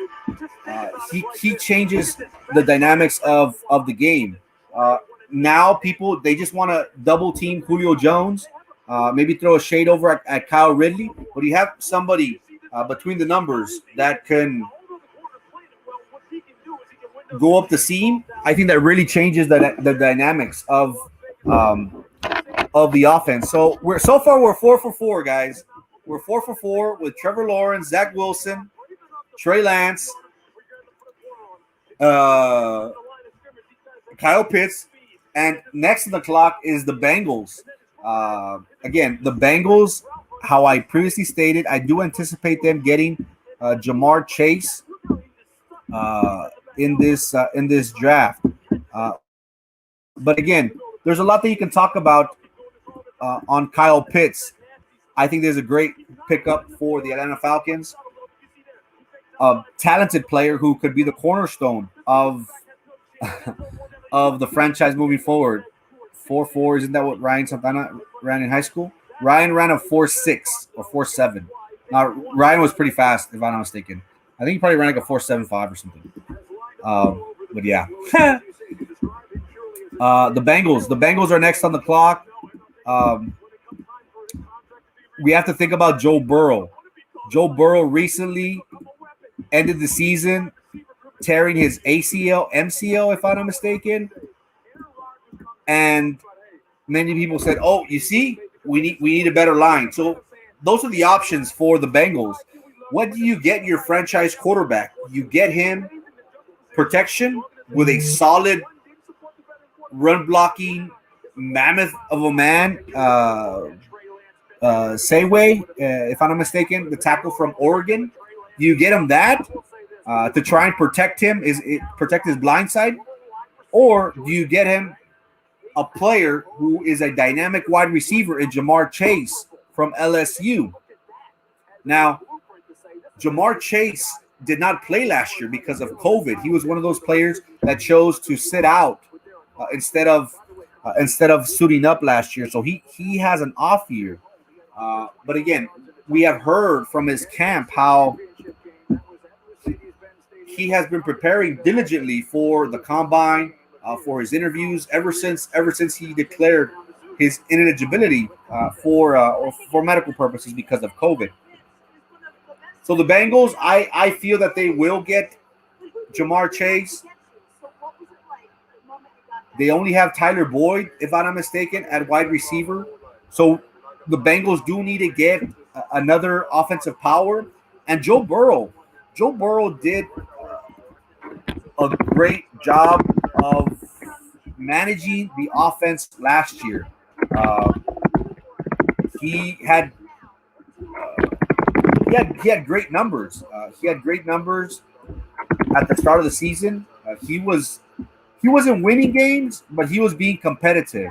Speaker 3: He changes the dynamics of the game. Now people, they just want to double team Julio Jones, maybe throw a shade over at Kyle Ridley, but you have somebody between the numbers that can go up the seam. I think that really changes the dynamics of the offense. So we're 4 for 4, guys. We're 4 for 4 with Trevor Lawrence, Zach Wilson, Trey Lance, Kyle Pitts, and next on the clock is the Bengals. Again, the Bengals, how I previously stated, I do anticipate them getting Jamar Chase in this draft. But again, there's a lot that you can talk about on Kyle Pitts. I think there's a great pickup for the Atlanta Falcons. A talented player who could be the cornerstone of the franchise moving forward. 4.4, isn't that what Ryan Santana ran in high school? Ryan ran a 4.6 or 4.7. Now Ryan was pretty fast, if I'm not mistaken. I think he probably ran like a 4.75 or something. But yeah. The Bengals are next on the clock. We have to think about Joe Burrow. Joe Burrow recently ended the season tearing his ACL, MCL, if I'm not mistaken. And many people said, "Oh, you see, we need a better line." So those are the options for the Bengals. What do you get your franchise quarterback? You get him protection with a solid run blocking mammoth of a man, Sayway, if I'm not mistaken, the tackle from Oregon. Do you get him that to try and protect him, protect his blind side, or do you get him a player who is a dynamic wide receiver in Jamar Chase from LSU? Now, Jamar Chase did not play last year because of COVID. He was one of those players that chose to sit out instead of suiting up last year. So he has an off year. But again, we have heard from his camp how he has been preparing diligently for the combine, for his interviews ever since he declared his ineligibility for medical purposes because of COVID. So the Bengals, I feel that they will get Jamar Chase. They only have Tyler Boyd, if I'm not mistaken, at wide receiver. So the Bengals do need to get another offensive power. And Joe Burrow did a great job of managing the offense last year. He had great numbers. He had great numbers at the start of the season. He wasn't winning games, but he was being competitive.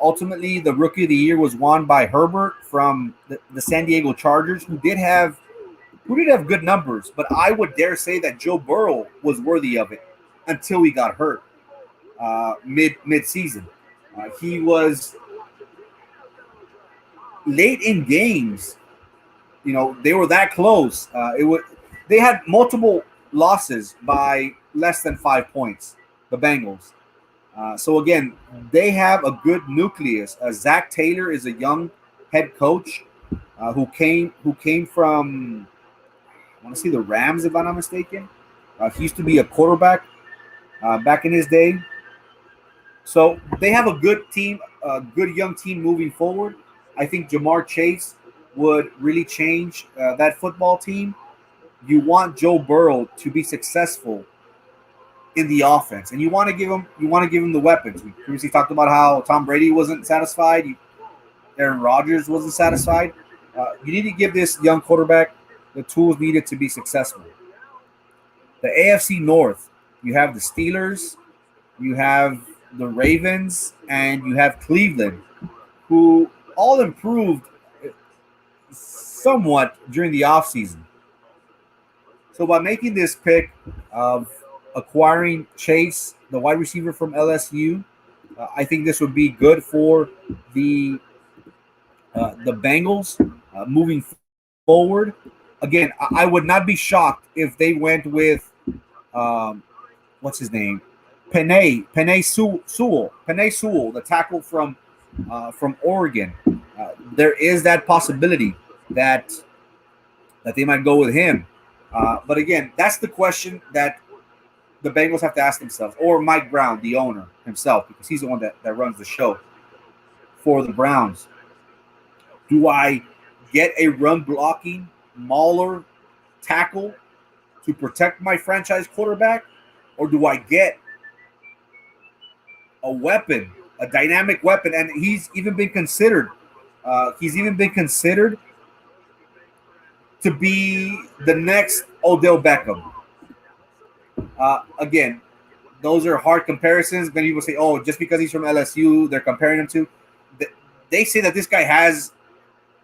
Speaker 3: Ultimately, the Rookie of the Year was won by Herbert from the San Diego Chargers, who did have good numbers. But I would dare say that Joe Burrow was worthy of it until he got hurt mid-season. He was late in games. You know, they were that close. They had multiple losses by less than 5 points, the Bengals. So again, they have a good nucleus. Zach Taylor is a young head coach who came from, I want to say, the Rams, if I'm not mistaken. He used to be a quarterback back in his day. So they have a good team, a good young team moving forward. I think Jamar Chase would really change that football team. You want Joe Burrow to be successful in the offense, and you want to give him the weapons. We previously talked about how Tom Brady wasn't satisfied, Aaron Rodgers wasn't satisfied. You need to give this young quarterback the tools needed to be successful. The AFC North, you have the Steelers, you have the Ravens, and you have Cleveland, who all improved somewhat during the offseason. So by making this pick of acquiring Chase, the wide receiver from LSU, I think this would be good for the Bengals moving forward. Again, I would not be shocked if they went with what's his name, Penei Sewell, the tackle from Oregon. There is that possibility that they might go with him. But again, that's the question that the Bengals have to ask themselves, or Mike Brown, the owner himself, because he's the one that runs the show for the Browns. Do I get a run blocking mauler tackle to protect my franchise quarterback, or do I get a weapon, a dynamic weapon? And he's even been considered to be the next Odell Beckham. Again, those are hard comparisons. Many people say, oh, just because he's from LSU, they're comparing him to. They say that this guy has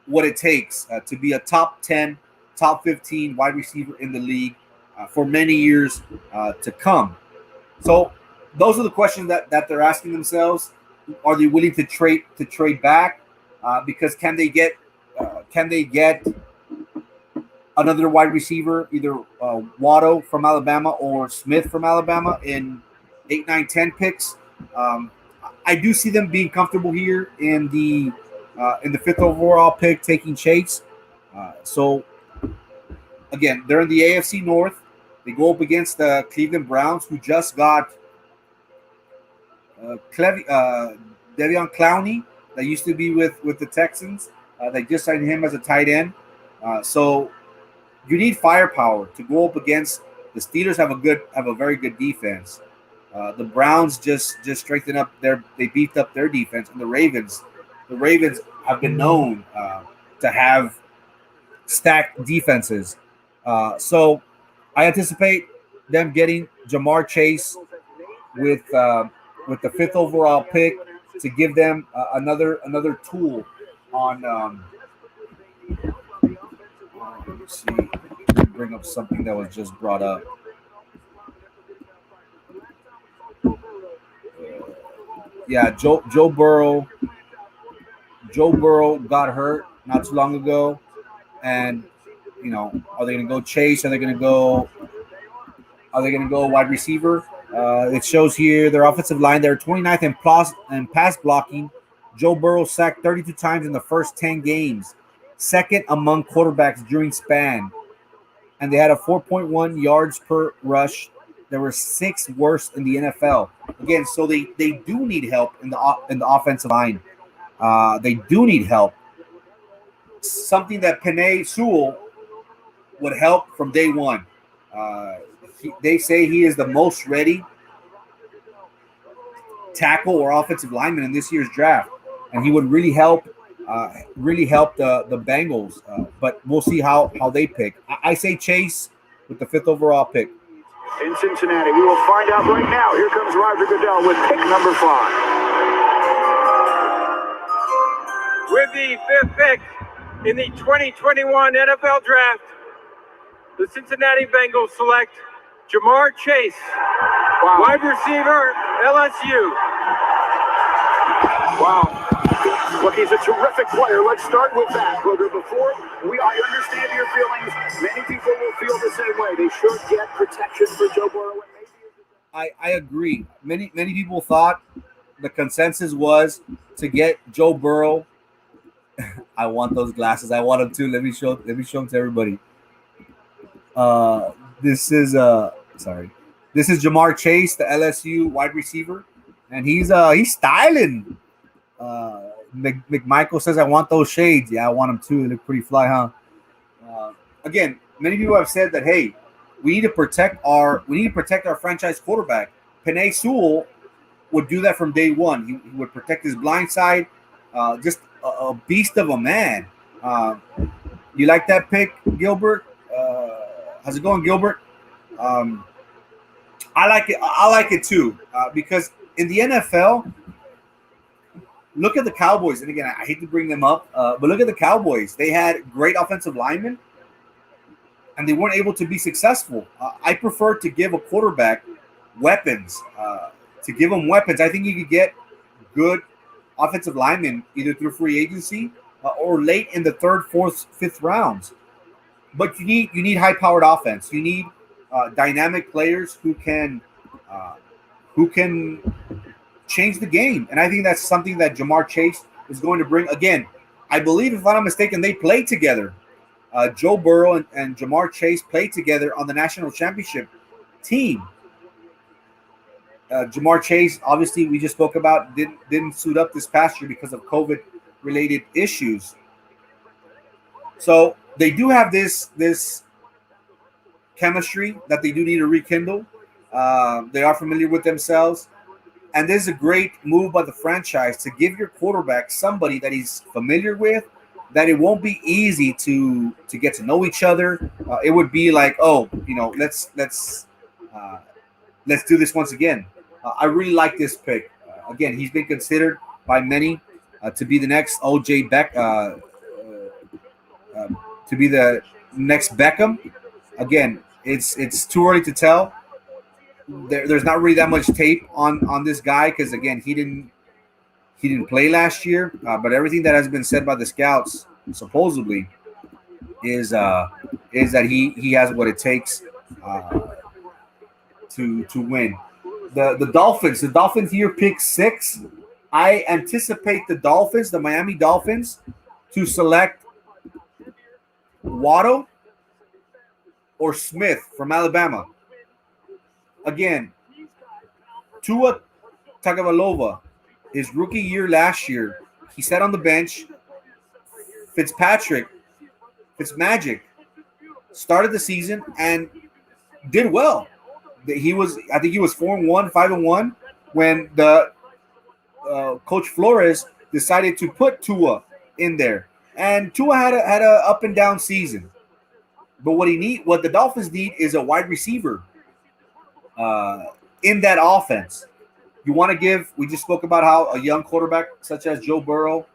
Speaker 3: what it takes to be a top 10, top 15 wide receiver in the league for many years to come. So those are the questions that they're asking themselves. Are they willing to trade back? Because can they get another wide receiver, either Waddle from Alabama or Smith from Alabama in 8, 9, 10 picks? I do see them being comfortable here in the in the 5th overall pick, taking Chase. So again, they're in the AFC North. They go up against the Cleveland Browns, who just got Devion Clowney, that used to be with the Texans. They just signed him as a tight end. So you need firepower to go up against the Steelers. Have a very good defense. The Browns just strengthened up they beefed up their defense, and the Ravens have been known to have stacked defenses. So I anticipate them getting Jamar Chase with the 5th overall pick to give them another tool on. Let me see. Bring up something that was just brought up. Yeah, Joe Burrow. Joe Burrow got hurt not too long ago, and are they going to go Chase? Are they going to go wide receiver? It shows here their offensive line. They're 29th in pass blocking. Joe Burrow sacked 32 times in the first 10 games, second among quarterbacks during span, and they had a 4.1 yards per rush. There were 6th worst in the NFL. Again, so they do need help in the offensive line. They do need help. Something that Penei Sewell would help from day one. They say he is the most ready tackle or offensive lineman in this year's draft, and he would really help the Bengals. But we'll see how they pick. I say Chase with the 5th overall pick.
Speaker 4: In Cincinnati, we will find out right now. Here comes Roger Goodell with pick number 5.
Speaker 2: With the 5th pick in the 2021 NFL Draft, the Cincinnati Bengals select Jamar Chase, wide receiver, LSU.
Speaker 4: Wow. Look, he's a terrific player. Let's start with that, Booger. I understand your feelings. Many people will feel the same way. They should get protection for Joe Burrow.
Speaker 3: I agree. Many people thought the consensus was to get Joe Burrow. I want those glasses. I want them too. Let me show them to everybody. This is Jamar Chase, the LSU wide receiver, and he's styling. McMichael says, I want those shades. Yeah, I want them too. They look pretty fly, huh? Again, many people have said that, hey, we need to protect our franchise quarterback. Penei Sewell would do that from day one. He would protect his blind side. Just a beast of a man. You like that pick, Gilbert? How's it going, Gilbert? I like it. I like it too because in the NFL, look at the Cowboys. And again, I hate to bring them up, but look at the Cowboys. They had great offensive linemen, and they weren't able to be successful. I prefer to give a quarterback weapons. To give them weapons, I think you could get good offensive linemen either through free agency or late in the 3rd, 4th, 5th rounds. But you need high-powered offense. You need dynamic players who can change the game. And I think that's something that Jamar Chase is going to bring. Again, I believe, if I'm not mistaken, they played together. Joe Burrow and Jamar Chase played together on the national championship team. Jamar Chase, obviously, we just spoke about, didn't suit up this past year because of COVID-related issues. So they do have this chemistry that they do need to rekindle. They are familiar with themselves. And this is a great move by the franchise to give your quarterback somebody that he's familiar with, that it won't be easy to get to know each other. It would be like, let's do this once again. I really like this pick. Again, he's been considered by many to be the next O.J. to be the next Beckham. Again, it's too early to tell. There's not really that much tape on this guy because, again, he didn't play last year. But everything that has been said by the scouts supposedly is that he has what it takes to win. The Dolphins here pick 6. I anticipate the Miami Dolphins, to select Waddle or Smith from Alabama. Again, Tua Tagovailoa, his rookie year last year, he sat on the bench. Fitzmagic started the season and did well. I think he was 4-1, 5-1 when the Coach Flores decided to put Tua in there, and Tua had a up and down season. But what the Dolphins need is a wide receiver in that offense. You want to give. We just spoke about how a young quarterback such as Joe Burrow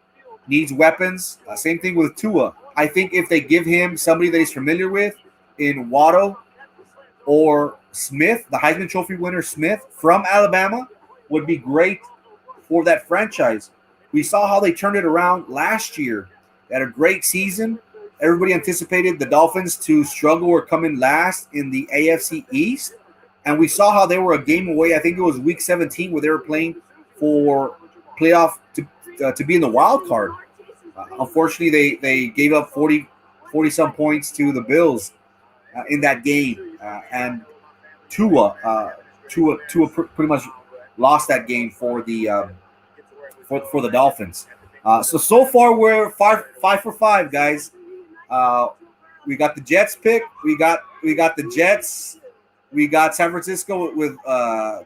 Speaker 3: needs weapons. Same thing with Tua. I think if they give him somebody that he's familiar with in Waddle or Smith, the Heisman Trophy winner Smith from Alabama, would be great for that franchise. We saw how they turned it around last year. They had a great season. Everybody anticipated the Dolphins to struggle or come in last in the AFC East. And we saw how they were a game away. I think it was week 17 where they were playing for playoff to be in the wild card. Unfortunately, they gave up 40-some points to the Bills in that game. And Tua pretty much lost that game for the Dolphins. So far we're five for five, guys. We got the Jets pick. We got the Jets. We got San Francisco with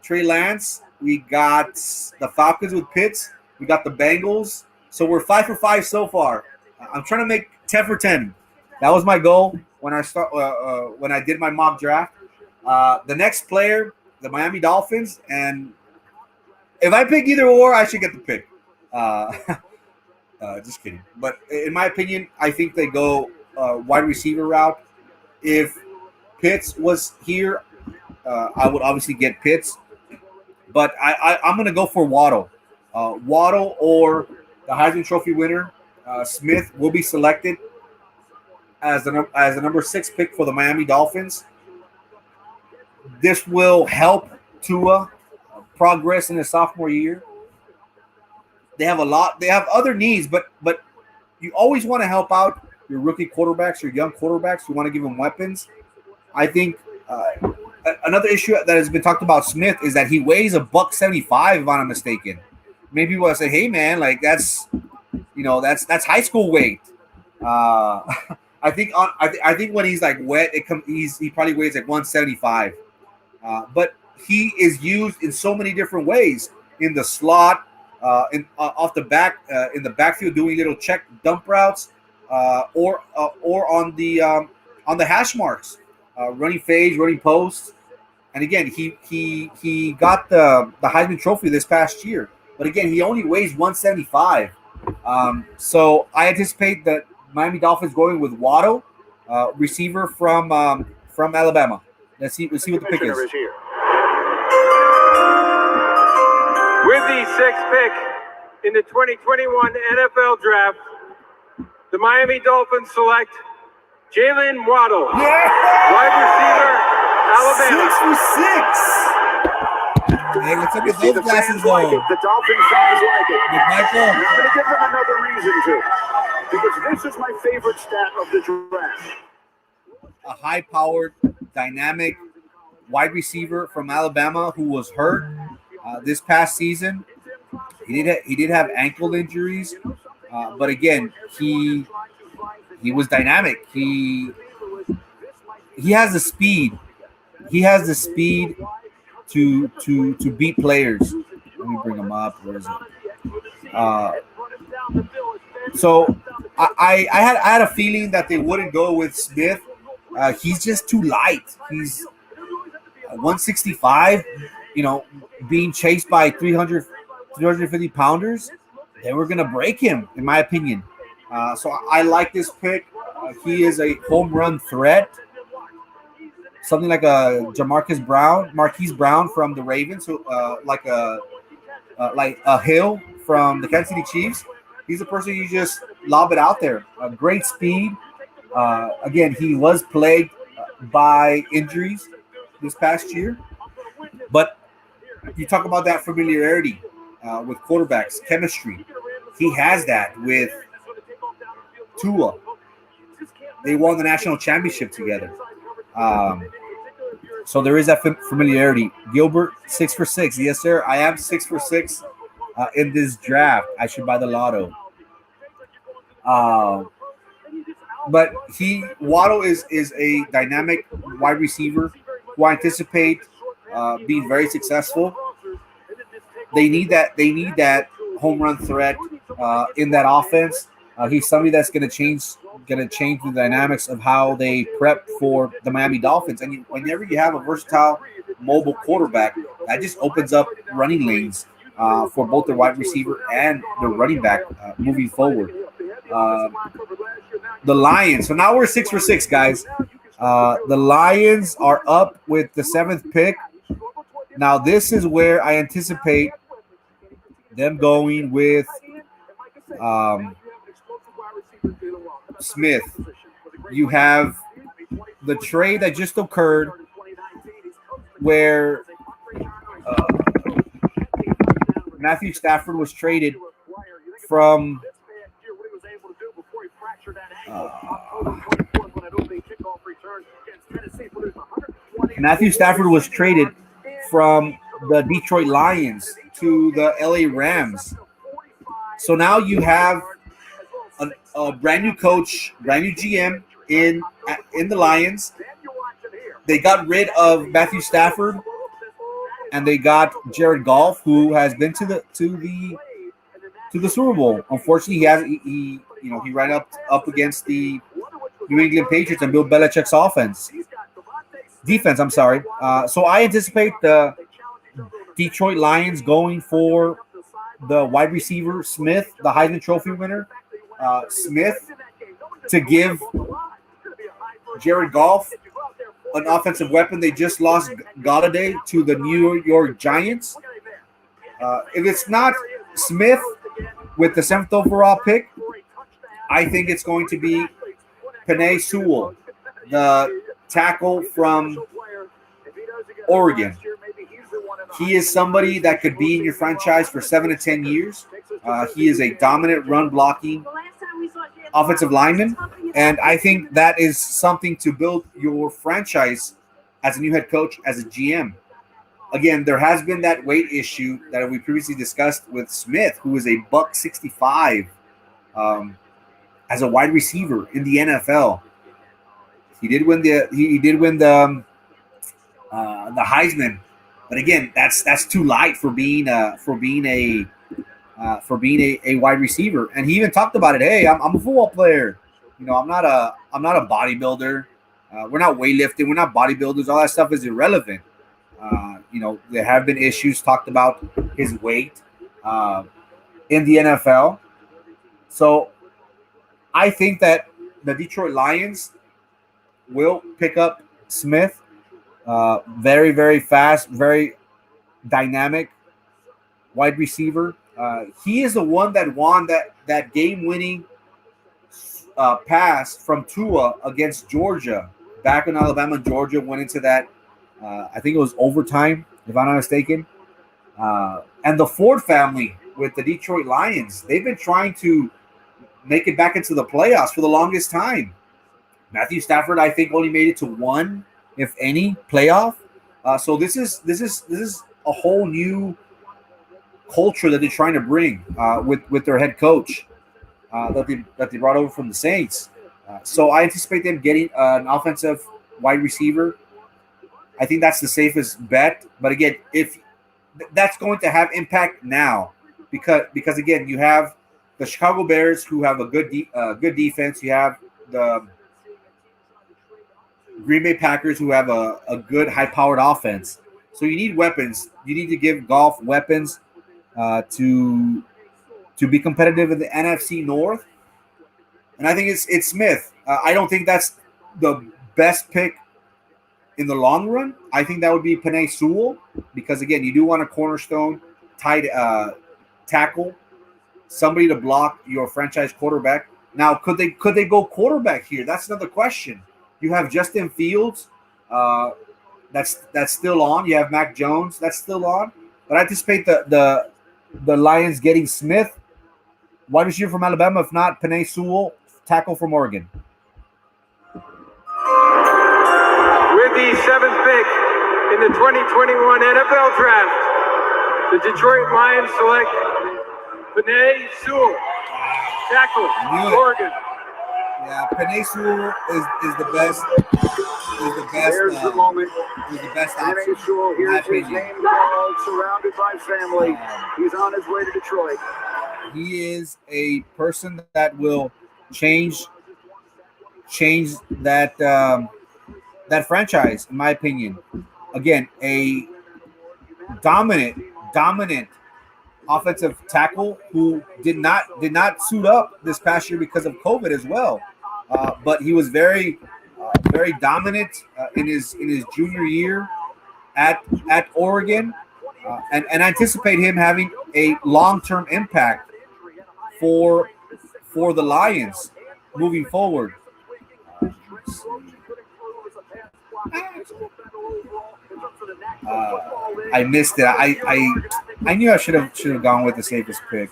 Speaker 3: Trey Lance. We got the Falcons with Pitts. We got the Bengals. So we're 5 for 5 so far. I'm trying to make 10 for 10. That was my goal when I did my mock draft. The next player, the Miami Dolphins, and if I pick either or, I should get the pick. Just kidding. But in my opinion, I think they go wide receiver route. If Pitts was here, I would obviously get Pitts. But I'm going to go for Waddle. Waddle or the Heisman Trophy winner, Smith, will be selected as the number 6 pick for the Miami Dolphins. This will help Tua progress in his sophomore year. They have other needs, but you always want to help out your rookie quarterbacks, your young quarterbacks. You want to give them weapons. I think another issue that has been talked about Smith is that he weighs $175, if I'm not mistaken. Maybe people will say, "Hey, man, like that's high school weight." I think when he's like wet, he probably weighs like 175. But he is used in so many different ways in the slot, off the back, in the backfield doing little check dump routes, or on the hash marks, running fades, running posts. And again, he got the Heisman Trophy this past year. But again, he only weighs 175. So I anticipate that Miami Dolphins going with Waddle, receiver from Alabama. Let's see what the pick is.
Speaker 2: With the 6th pick in the 2021 NFL Draft, the Miami Dolphins select Jalen Waddle, wide receiver, Alabama.
Speaker 3: 6 for 6. Hey, let's look at those glasses, though.
Speaker 4: Like the Dolphin fans like it.
Speaker 3: Michael.
Speaker 4: And I'm going to give them another reason to, because this is my favorite stat of the draft.
Speaker 3: A high-powered, dynamic wide receiver from Alabama who was hurt this past season. He did have ankle injuries, but again, he was dynamic. He has the speed. He has the speed to beat players. Let me bring him up. Where is it? So I had a feeling that they wouldn't go with Smith. He's just too light. He's 165. Being chased by 350 pounders, they were gonna break him, in my opinion. So I like this pick. He is a home run threat. Something like a Marquise Brown from the Ravens, like a Hill from the Kansas City Chiefs. He's a person you just lob it out there. Great speed. Again, he was plagued by injuries this past year, but you talk about that familiarity. with quarterbacks, chemistry. He has that with Tua. They won the national championship together. So there is that familiarity. Gilbert, 6 for 6. Yes, sir. I am 6 for 6 in this draft. I should buy the lotto. But Waddle is a dynamic wide receiver who I anticipate being very successful. They need that home run threat in that offense. He's somebody that's going to change the dynamics of how they prep for the Miami Dolphins. And whenever you have a versatile, mobile quarterback, that just opens up running lanes for both the wide receiver and the running back moving forward. The Lions. So now we're 6 for 6, guys. The Lions are up with the 7th pick. Now this is where I anticipate them going with Smith. You have the trade that just occurred where Matthew Stafford was traded from the Detroit Lions to the LA Rams. So now you have a brand new coach, brand new GM in the Lions. They got rid of Matthew Stafford, and they got Jared Goff, who has been to the Super Bowl. Unfortunately, he ran up against the New England Patriots and Bill Belichick's defense. I'm sorry. So I anticipate the Detroit Lions going for the wide receiver Smith, the Heisman Trophy winner, Smith, to give Jared Goff an offensive weapon. They just lost Golladay to the New York Giants. If it's not Smith with the 7th overall pick, I think it's going to be Penei Sewell, the tackle from Oregon. He is somebody that could be in your franchise for 7 to 10 years. He is a dominant run blocking offensive lineman, and I think that is something to build your franchise as a new head coach, as a GM. Again, there has been that weight issue that we previously discussed with Smith, who is a $165 as a wide receiver in the NFL. He did win the Heisman, but again, that's too light for being a wide receiver. And he even talked about it. Hey, I'm a football player. I'm not a bodybuilder. We're not weightlifting. We're not bodybuilders. All that stuff is irrelevant. There have been issues talked about his weight in the NFL. So I think that the Detroit Lions will pick up Smith. Very, very fast, very dynamic wide receiver. He is the one that won that game-winning pass from Tua against Georgia. Back when Alabama and Georgia went into that, I think it was overtime, if I'm not mistaken. And the Ford family with the Detroit Lions, they've been trying to make it back into the playoffs for the longest time. Matthew Stafford, I think, only made it to one, if any, playoff. So this is a whole new culture that they're trying to bring with their head coach that they brought over from the Saints. So I anticipate them getting an offensive wide receiver. I think that's the safest bet. But again, if that's going to have impact now, because again, you have the Chicago Bears, who have a good defense. You have the Green Bay Packers, who have a good high-powered offense. So you need weapons. You need to give Goff weapons to be competitive in the NFC North. And I think it's Smith. I don't think that's the best pick in the long run. I think that would be Penei Sewell, because again, you do want a cornerstone tight tackle, somebody to block your franchise quarterback. Now, could they go quarterback here? That's another question. You have Justin Fields, that's still on. You have Mac Jones, that's still on. But I anticipate the the Lions getting Smith, wide receiver from Alabama, if not Penei Sewell, tackle from Oregon.
Speaker 2: With the 7th pick in the 2021 NFL Draft, the Detroit Lions select Penei Sewell, tackle, Oregon.
Speaker 3: Yeah, Penei Sewell is the best. Is the best.
Speaker 4: There's the moment.
Speaker 3: Is the best
Speaker 4: Penei
Speaker 3: option.
Speaker 4: Sewell
Speaker 3: in my
Speaker 4: hears his
Speaker 3: opinion.
Speaker 4: name called, surrounded by family. He's on his way to Detroit.
Speaker 3: He is a person that will change that that franchise, in my opinion. Again, a dominant offensive tackle who did not suit up this past year because of COVID as well. But he was very dominant in his junior year at Oregon, and anticipate him having a long-term impact for the Lions moving forward. I missed it. I knew I should have gone with the safest pick.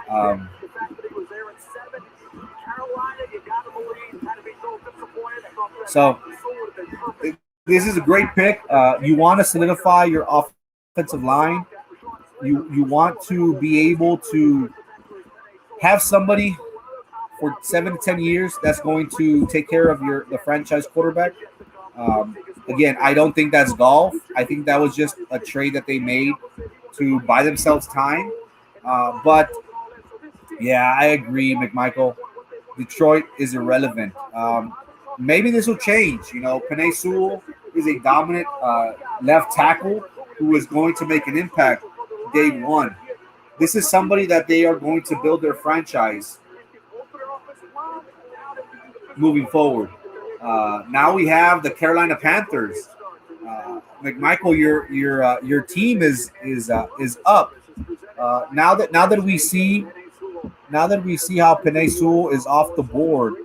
Speaker 3: But, so this is a great pick. You want to solidify your offensive line. You want to be able to have somebody for 7 to 10 years that's going to take care of the franchise quarterback. Again, I don't think that's golf. I think that was just a trade that they made to buy themselves time. But yeah, I agree, McMichael. Detroit is irrelevant. Maybe this will change. You know, Penei Sewell is a dominant left tackle who is going to make an impact day one. This is somebody that they are going to build their franchise moving forward. Now we have the Carolina Panthers. McMichael, your team is up. Now that we see how Penei Sewell is off the board,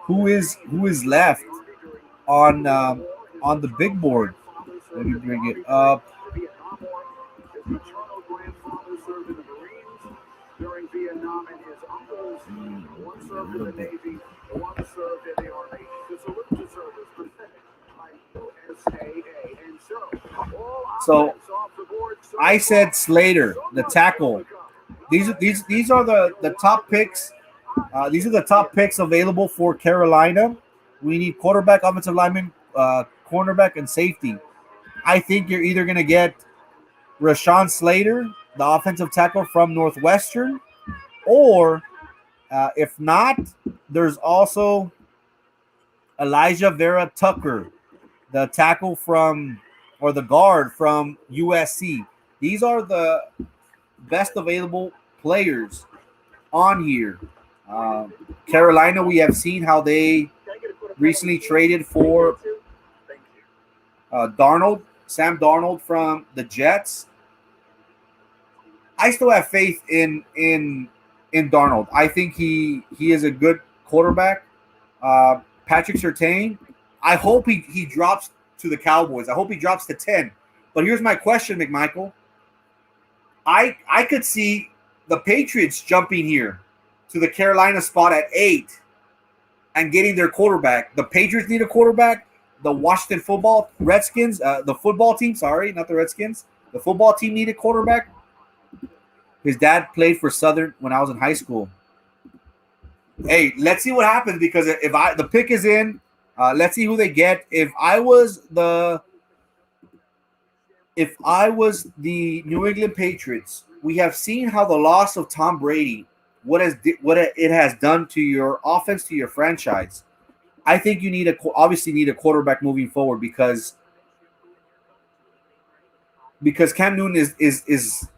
Speaker 3: who is left on the big board? Let me bring it up.
Speaker 4: During Vietnam, and his uncles, one served in the Navy, one served in the Army. The salute to service presented by USAA. And
Speaker 3: so I said Slater, the tackle. These are the top picks. These are the top picks available for Carolina. We need quarterback, offensive lineman, cornerback, and safety. I think you're either going to get Rashawn Slater, the offensive tackle from Northwestern, or if not, there's also Elijah Vera Tucker, the tackle from, or the guard from USC. These are the best available players on here. Carolina, we have seen how they recently traded for Sam Darnold from the Jets. I still have faith in Darnold. I think he is a good quarterback. Patrick Surtain, I hope he drops to the Cowboys. I hope he drops to 10. But here's my question, McMichael. I could see the Patriots jumping here to the Carolina spot at 8 and getting their quarterback. The Patriots need a quarterback. The Washington Redskins, the football team, sorry, not the Redskins. The football team needed quarterback. His dad played for Southern when I was in high school. Hey, let's see what happens, because if the pick is in, let's see who they get. If I was the New England Patriots, we have seen how the loss of Tom Brady, what it has done to your offense, to your franchise. I think you obviously need a quarterback moving forward, because Cam Newton is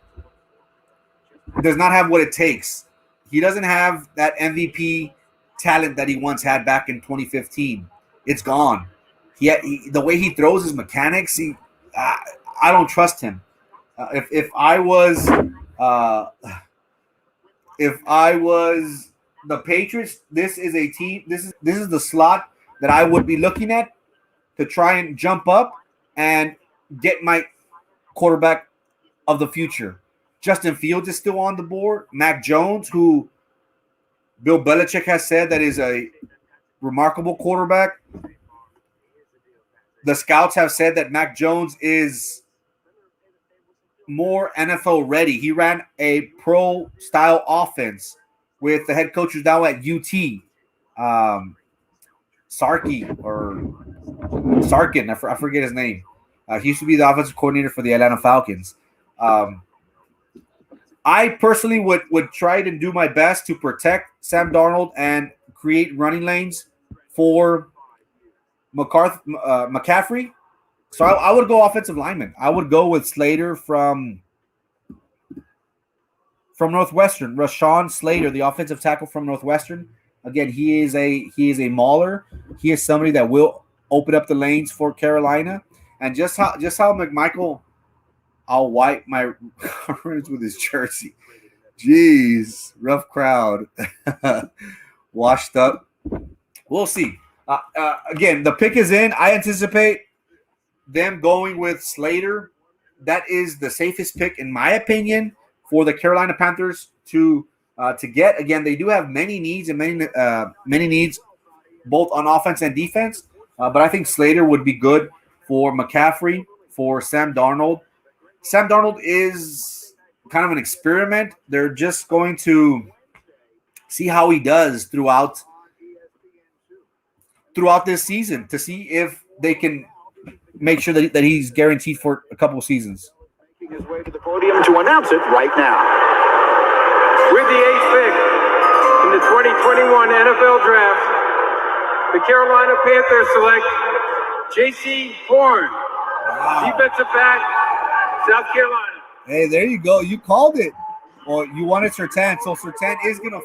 Speaker 3: does not have what it takes. He doesn't have that MVP talent that he once had back in 2015. It's gone. The way he throws, his mechanics, I don't trust him. If I was the Patriots, this is a team. This is the slot that I would be looking at to try and jump up and get my quarterback of the future. Justin Fields is still on the board. Mac Jones, who Bill Belichick has said that is a remarkable quarterback. The scouts have said that Mac Jones is more NFL ready. He ran a pro-style offense with the head coaches now at UT. Sarkin, I forget his name. He used to be the offensive coordinator for the Atlanta Falcons. I personally would try to do my best to protect Sam Darnold and create running lanes for McCaffrey. So I would go offensive lineman. I would go with Slater from Northwestern. Rashawn Slater, the offensive tackle from Northwestern. Again, he is a mauler. He is somebody that will open up the lanes for Carolina. And just how McMichael, I'll wipe my reference with his jersey. Jeez, rough crowd. Washed up. We'll see. Again, the pick is in. I anticipate them going with Slater. That is the safest pick, in my opinion, for the Carolina Panthers to get. Again, they do have many needs and many needs both on offense and defense. But I think Slater would be good for McCaffrey, for Sam Darnold. Sam Darnold is kind of an experiment. They're just going to see how he does throughout this season to see if they can make sure that he's guaranteed for a couple of seasons.
Speaker 4: Making his way to the podium to announce it right now.
Speaker 2: With the 8th pick in the 2021 NFL Draft, the Carolina Panthers select J.C. Horn, defensive back, South Carolina.
Speaker 3: Hey, there you go. You called it. Well, you wanted Surtain, so Surtain is gonna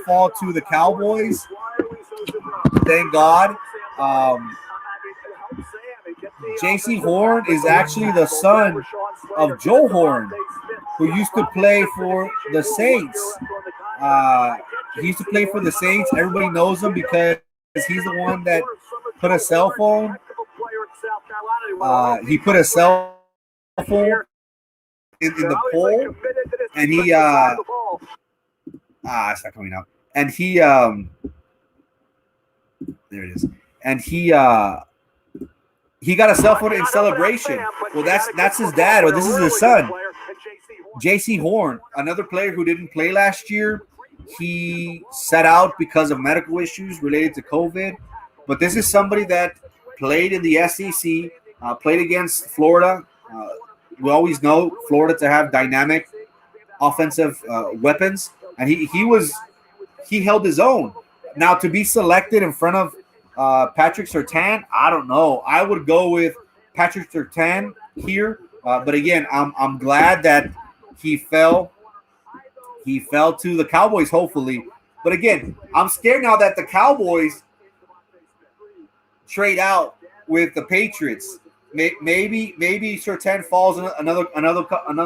Speaker 3: fall to the Cowboys. Thank God. J.C. Horn is actually the son of Joe Horn, who used to play for the Saints. He used to play for the Saints. Everybody knows him because he's the one that put a cell phone. He put a cell phone in the pole, and he it's not coming out. And he there it is. And he got a cell phone in celebration. Well, that's his dad, or this is his son. J.C. Horn, another player who didn't play last year. He sat out because of medical issues related to COVID. But this is somebody that played in the SEC, played against Florida. We always know Florida to have dynamic offensive weapons, and he held his own. Now, to be selected in front of Patrick Surtain, I don't know. I would go with Patrick Surtain here, but again, I'm glad that he fell to the Cowboys, hopefully. But again, I'm scared now that the Cowboys trade out with the Patriots. Maybe Surtain falls in another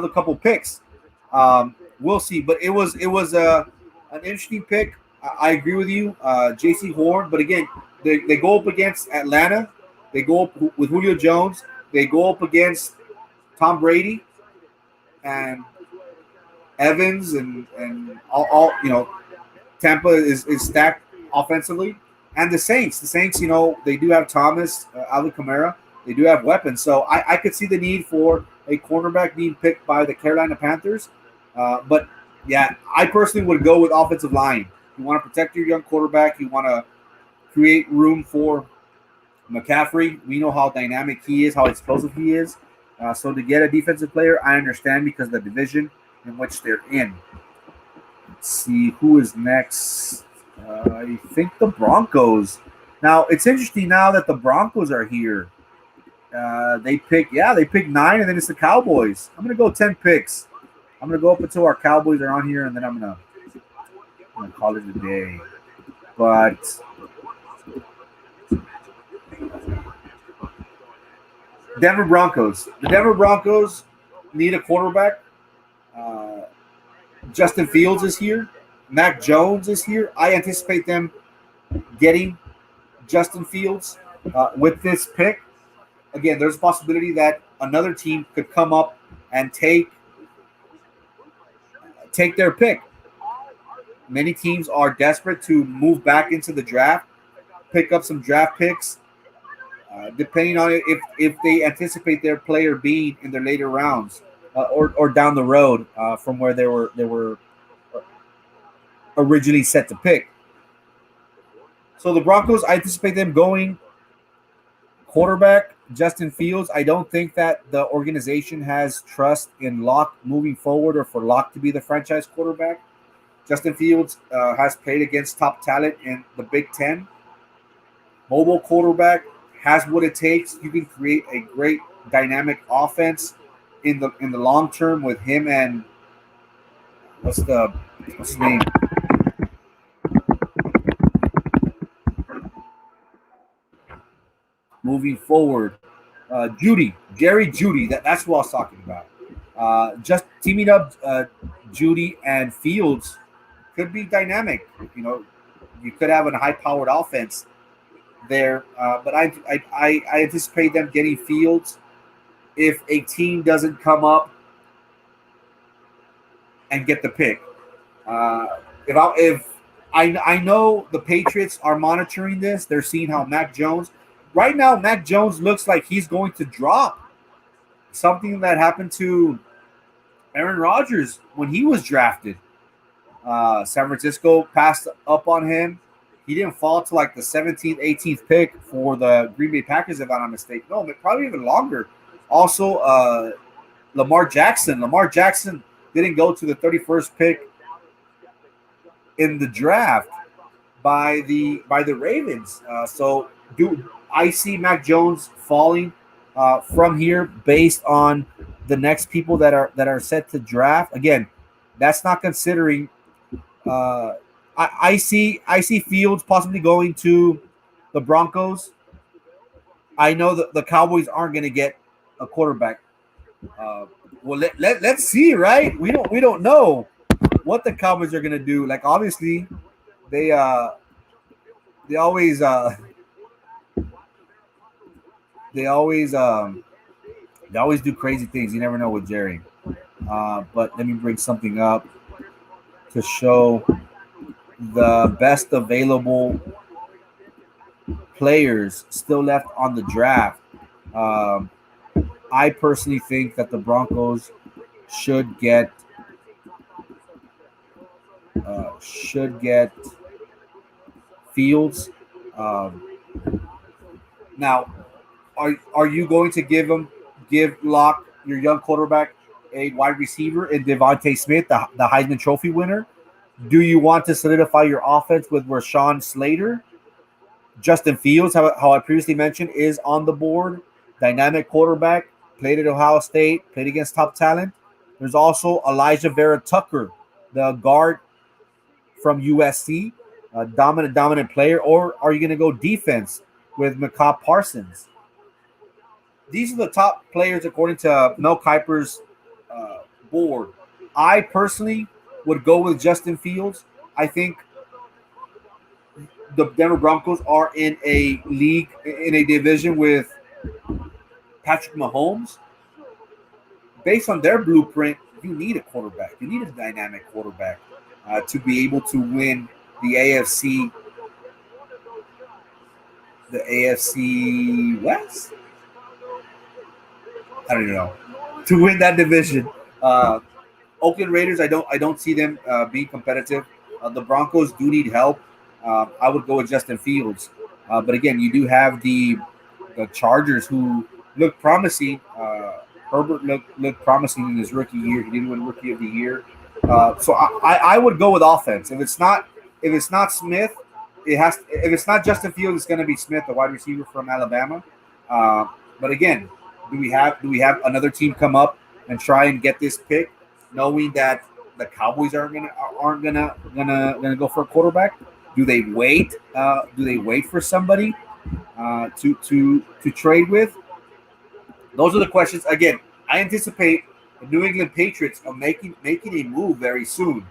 Speaker 3: couple picks. We'll see. But it was an interesting pick. I agree with you, J.C. Horn. But again, they go up against Atlanta. They go up with Julio Jones. They go up against Tom Brady and Evans and all Tampa is stacked offensively. And the Saints, they do have Thomas, Alvin Kamara. They do have weapons. So I could see the need for a cornerback being picked by the Carolina Panthers. But, yeah, I personally would go with offensive line. You want to protect your young quarterback. You want to create room for McCaffrey. We know how dynamic he is, how explosive he is. So to get a defensive player, I understand because of the division in which they're in. Let's see who is next. I think the Broncos. Now, it's interesting now that the Broncos are here. They pick 9, and then it's the Cowboys. I'm going to go 10 picks. I'm going to go up until our Cowboys are on here, and then I'm going to call it a day. But Denver Broncos. The Denver Broncos need a quarterback. Justin Fields is here. Mac Jones is here. I anticipate them getting Justin Fields with this pick. Again, there's a possibility that another team could come up and take take their pick. Many teams are desperate to move back into the draft, pick up some draft picks, depending on if they anticipate their player being in their later rounds or down the road from where they were originally set to pick. So the Broncos, I anticipate them going quarterback Justin Fields. I don't think that the organization has trust in Locke moving forward or for Locke to be the franchise quarterback. Justin Fields has played against top talent in the Big Ten. Mobile quarterback, has what it takes. You can create a great dynamic offense in the long term with him and what's his name? Moving forward, Jerry Jeudy. That's what I was talking about. Just teaming up Jeudy and Fields could be dynamic. You know, you could have a high-powered offense there, but I anticipate them getting Fields if a team doesn't come up and get the pick. If I know the Patriots are monitoring this, they're seeing how Mac Jones. Right now, Mac Jones looks like he's going to drop. Something that happened to Aaron Rodgers when he was drafted. San Francisco passed up on him. He didn't fall to like the 17th, 18th pick for the Green Bay Packers, if I'm not mistaken. No, probably even longer. Also, Lamar Jackson. Lamar Jackson didn't go to the 31st pick in the draft by the Ravens. So I see Mac Jones falling from here based on the next people that are set to draft. Again, that's not considering. I see Fields possibly going to the Broncos. I know that the Cowboys aren't going to get a quarterback. Well, let's see, right? We don't know what the Cowboys are going to do. Like, obviously, they always do crazy things. You never know with Jerry. But let me bring something up to show the best available players still left on the draft. I personally think that the Broncos should get Fields. Now, are you going to give Locke, your young quarterback, a wide receiver in Devontae Smith, the Heisman Trophy winner? Do you want to solidify your offense with Rashawn Slater? Justin Fields, how I previously mentioned, is on the board. Dynamic quarterback, played at Ohio State, played against top talent. There's also Elijah Vera Tucker, the guard from USC, a dominant player. Or are you going to go defense with Micah Parsons? These are the top players according to Mel Kiper's board. I personally would go with Justin Fields. I think the Denver Broncos are in a league, in a division with Patrick Mahomes. Based on their blueprint, you need a quarterback. You need a dynamic quarterback to be able to win the AFC West. I don't know. To win that division. Oakland Raiders, I don't see them being competitive. The Broncos do need help. I would go with Justin Fields. But again, you do have the Chargers who look promising. Herbert looked promising in his rookie year. He didn't win Rookie of the Year. So I would go with offense. If it's not Smith, if it's not Justin Fields, it's going to be Smith, the wide receiver from Alabama. But again, do we have another team come up and try and get this pick, knowing that the Cowboys aren't gonna go for a quarterback? Do they wait? Do they wait for somebody to trade with? Those are the questions. Again, I anticipate the New England Patriots are making a move very soon,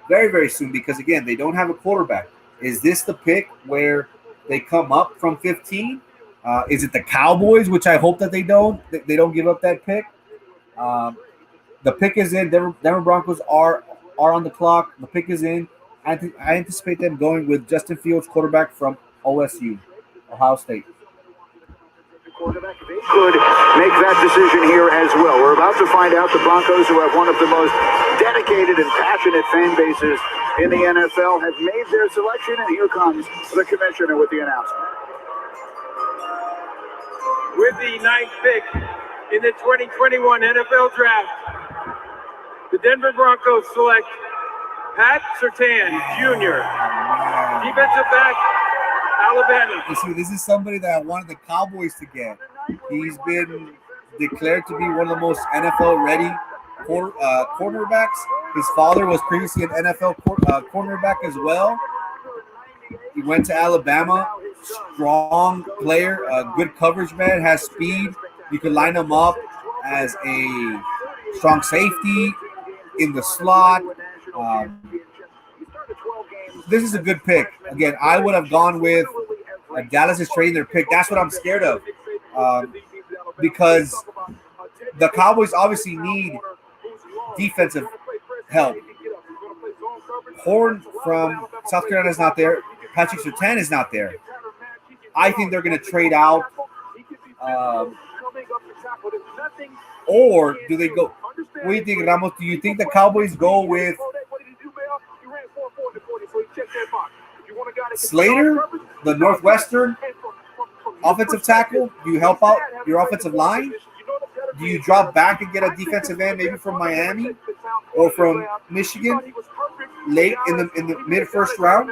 Speaker 3: very, very soon, because again, they don't have a quarterback. Is this the pick where they come up from 15? Is it the Cowboys, which I hope that they don't give up that pick? The pick is in. Denver Broncos are are on the clock. The pick is in. I anticipate them going with Justin Fields, quarterback from OSU, Ohio State.
Speaker 4: Quarterback, they could make that decision here as well. We're about to find out. The Broncos, who have one of the most dedicated and passionate fan bases in the NFL, have made their selection, and here comes the commissioner with the announcement.
Speaker 2: With the 9th pick in the 2021 NFL Draft, the Denver Broncos select Pat Surtain Jr., defensive back, Alabama.
Speaker 3: You see, this is somebody that I wanted the Cowboys to get. He's been declared to be one of the most NFL-ready cornerbacks. His father was previously an NFL cornerback as well. He went to Alabama. Strong player, good coverage man, has speed. You can line him up as a strong safety in the slot. This is a good pick. Again, I would have gone with Dallas is trading their pick. That's what I'm scared of, because the Cowboys obviously need defensive help. Horn from South Carolina is not there. Patrick Surtain is not there. I think they're going to trade out. Or do they go? What do you think, Ramos? Do you think the Cowboys go with Slater, the Northwestern offensive tackle? Do you help out your offensive line? Do you drop back and get a defensive end, maybe from Miami or from Michigan, late in the mid first round?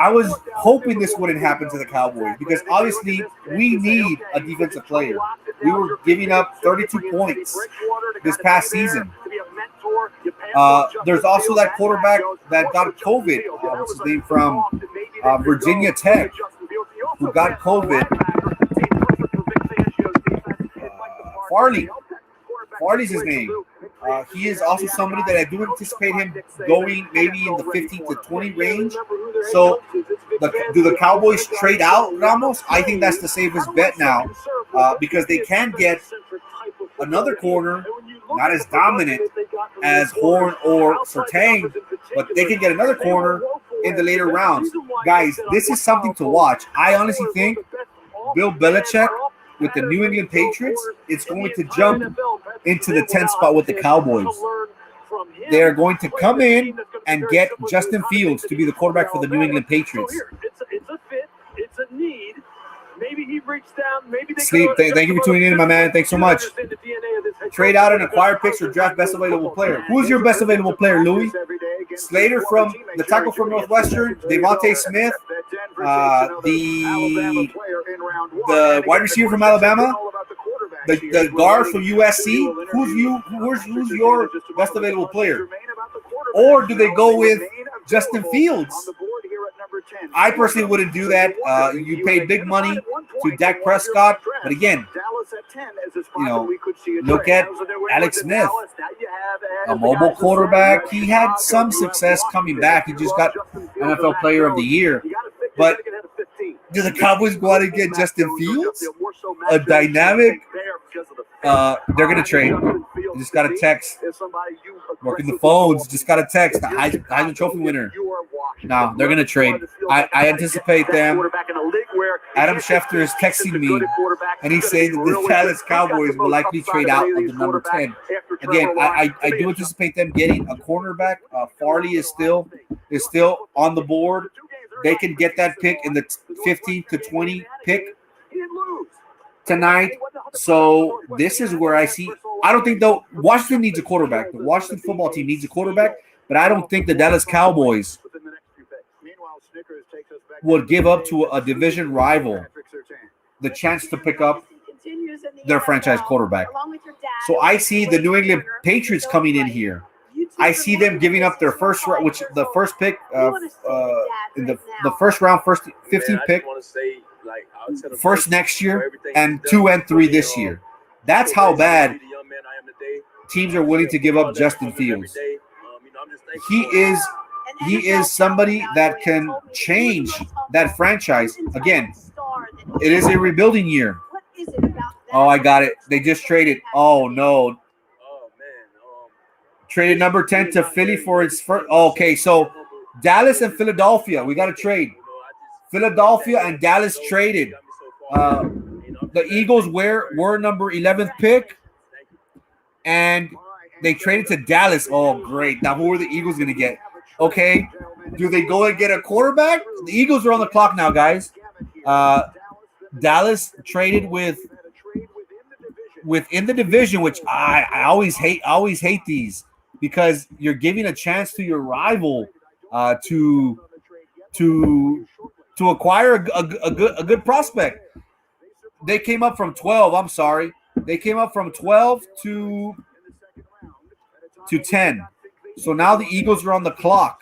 Speaker 3: I was hoping this wouldn't happen to the Cowboys because obviously we need a defensive player. We were giving up 32 points this past season. There's also that quarterback that got COVID, what's his name, from Virginia Tech, who got COVID. Farley's his name. He is also somebody that I do anticipate him going maybe in the 15 to 20 range. So do the Cowboys trade out Ramos? I think that's the safest bet now, because they can get another corner, not as dominant as Horn or Surtain, but they can get another corner in the later rounds. Guys, this is something to watch. I honestly think Bill Belichick with the New England Patriots is going to jump into the 10th spot with the Cowboys. They're going to come in and get Justin Fields to be the quarterback for the New England Patriots.
Speaker 2: It's a fit. It's a need. Maybe he breaks down. Maybe they
Speaker 3: Sleep. Thank you for tuning in, my man. Thanks so much. Trade out and acquire picks or draft best available player. Who's your best available player, Louis? Slater from the tackle from Northwestern, Devontae Smith, the wide receiver from Alabama, the guard from USC. Who's your best available player? Or do they go with Justin Fields? I personally wouldn't do that. You paid big money to Dak Prescott, but again, look at Alex Smith, a mobile quarterback. He had some success coming back. He just got NFL Player of the Year. But do the Cowboys go out and get Justin Fields? A dynamic? They're going to trade. You just got a text. Working the phones. Just got a text. The Heisman Trophy winner. No, they're going to trade. I anticipate them. Adam Schefter is texting me, and he's saying that the Dallas Cowboys will likely trade out of the number 10. Again, I do anticipate them getting a cornerback. Farley is still on the board. They can get that pick in the 15 to 20 pick tonight. So this is where I see. I don't think though Washington needs a quarterback. The Washington football team needs a quarterback, but I don't think the Dallas Cowboys would give up to a division rival the chance to pick up their franchise quarterback. So I see the New England Patriots coming in here. I see them giving up their first round, which the first pick in the first round, first 15th pick, first next year, and 2 and 3 this year. That's how bad teams are willing to give up Justin Fields. He is somebody that can change that franchise. Again, it is a rebuilding year. Oh, I got it. They just traded. Oh, no. Traded number 10 to Philly for its first. Okay, so Dallas and Philadelphia. We got to trade. Philadelphia and Dallas traded. The Eagles were number 11th pick, and they traded to Dallas. Oh, great. Now, who are the Eagles going to get? Okay, do they go and get a quarterback? The Eagles are on the clock now, guys. Dallas traded within the division, which I always hate these, because you're giving a chance to your rival to acquire a good prospect. They came up from 12. I'm sorry. They came up from 12 to 10. So now the Eagles are on the clock,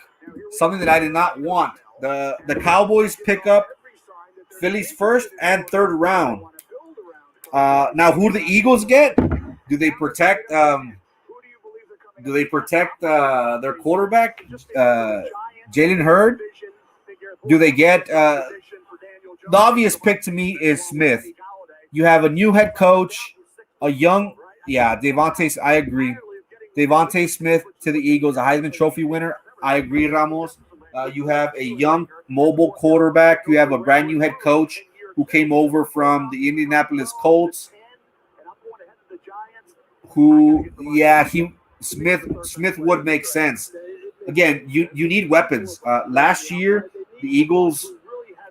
Speaker 3: something that I did not want. The Cowboys pick up Philly's first and third round. Now, who do the Eagles get? Do they protect their quarterback, Jalen Hurd? Do they get the obvious pick to me is Smith. You have a new head coach, a young, Devontae. I agree. Devontae Smith to the Eagles, a Heisman Trophy winner. I agree, Ramos. You have a young, mobile quarterback. You have a brand new head coach who came over from the Indianapolis Colts. Smith would make sense. Again, you need weapons. Last year, the Eagles'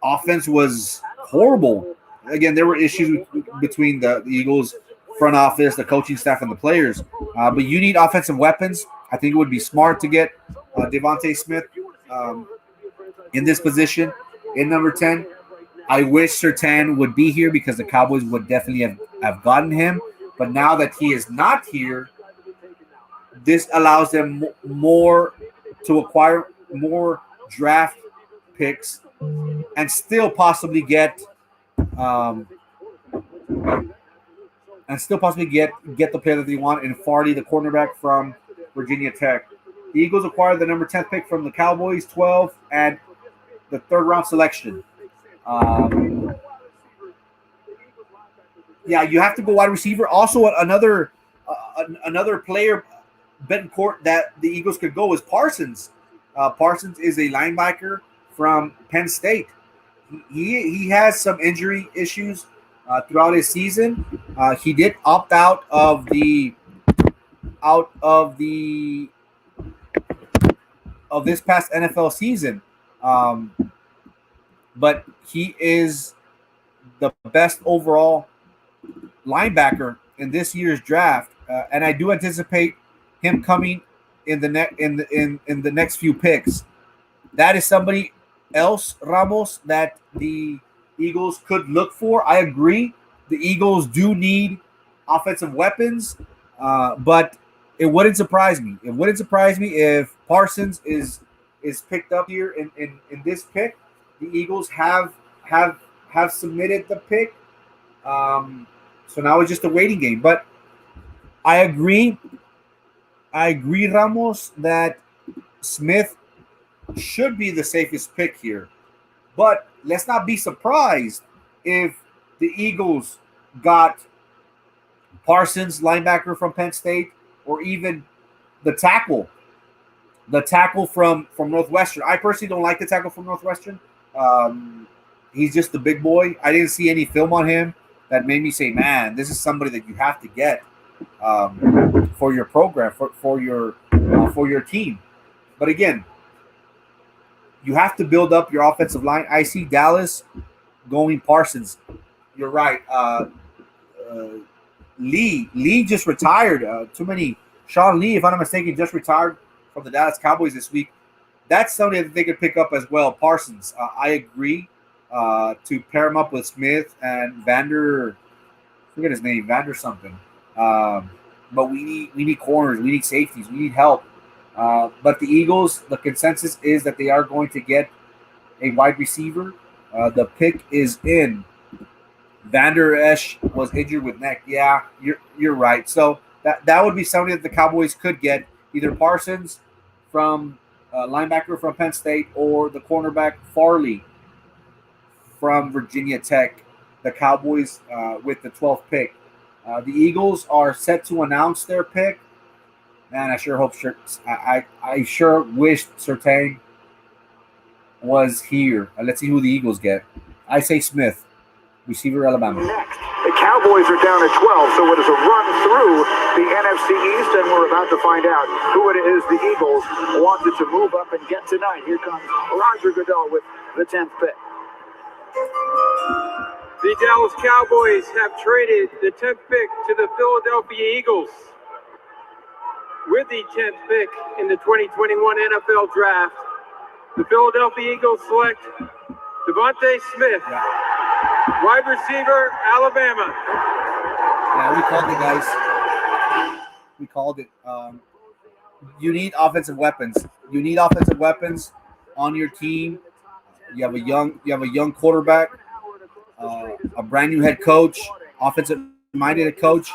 Speaker 3: offense was horrible. Again, there were issues between the Eagles' front office, the coaching staff, and the players. But you need offensive weapons. I think it would be smart to get Devontae Smith in this position in number 10. I wish Surtain would be here because the Cowboys would definitely have gotten him. But now that he is not here, this allows them more to acquire more draft picks and still possibly get the player that they want in Farley, the cornerback from Virginia Tech. The Eagles acquired the number 10th pick from the Cowboys, 12, and the third round selection. You have to go wide receiver. Also, another player, Betancourt, that the Eagles could go is Parsons. Parsons is a linebacker from Penn State. He has some injury issues throughout his season. He did opt out of this past NFL season. But he is the best overall linebacker in this year's draft, and I do anticipate him coming in the next few picks. That is somebody else, Ramos, that the Eagles could look for. I agree. The Eagles do need offensive weapons, but it wouldn't surprise me. It wouldn't surprise me if Parsons is picked up here in this pick. The Eagles have submitted the pick. So now it's just a waiting game. But I agree, Ramos, that Smith should be the safest pick here. But let's not be surprised if the Eagles got Parsons, linebacker from Penn State, or even the tackle from Northwestern. I personally don't like the tackle from Northwestern. He's just the big boy. I didn't see any film on him that made me say, man, this is somebody that you have to get for your program, for your team. But again, you have to build up your offensive line. I see Dallas going Parsons. You're right. Lee just retired. Sean Lee, if I'm not mistaken, just retired from the Dallas Cowboys this week. That's something that they could pick up as well. Parsons, I agree to pair him up with Smith and Vander. Forget his name, Vander something. But we need corners, we need safeties, we need help. But the Eagles, the consensus is that they are going to get a wide receiver. The pick is in. Vander Esch was injured with neck. Yeah, you're right. So that would be something that the Cowboys could get, either Parsons from linebacker from Penn State or the cornerback Farley from Virginia Tech. The Cowboys with the 12th pick. The Eagles are set to announce their pick Man, I sure hope I sure wish Surtain was here. Let's see who the Eagles get. I say Smith, receiver, Alabama.
Speaker 4: Next, the Cowboys are down at 12, so it is a run through the NFC East, and we're about to find out who it is the Eagles wanted to move up and get tonight. Here comes Roger Goodell with the 10th pick.
Speaker 2: The Dallas Cowboys have traded the 10th pick to the Philadelphia Eagles. With the 10th pick in the 2021 NFL Draft, the Philadelphia Eagles select Devontae Smith, wide receiver, Alabama.
Speaker 3: Yeah, we called it, guys. We called it. You need offensive weapons. You need offensive weapons on your team. You have a young quarterback, a brand new head coach, offensive-minded coach.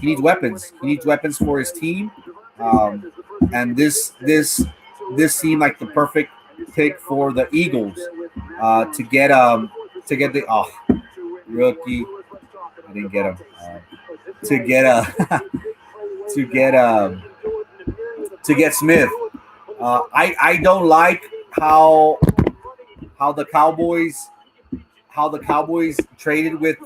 Speaker 3: He needs weapons. He needs weapons for his team. And this seemed like the perfect pick for the Eagles to get the rookie. I didn't get him to get Smith. I don't like how the Cowboys traded with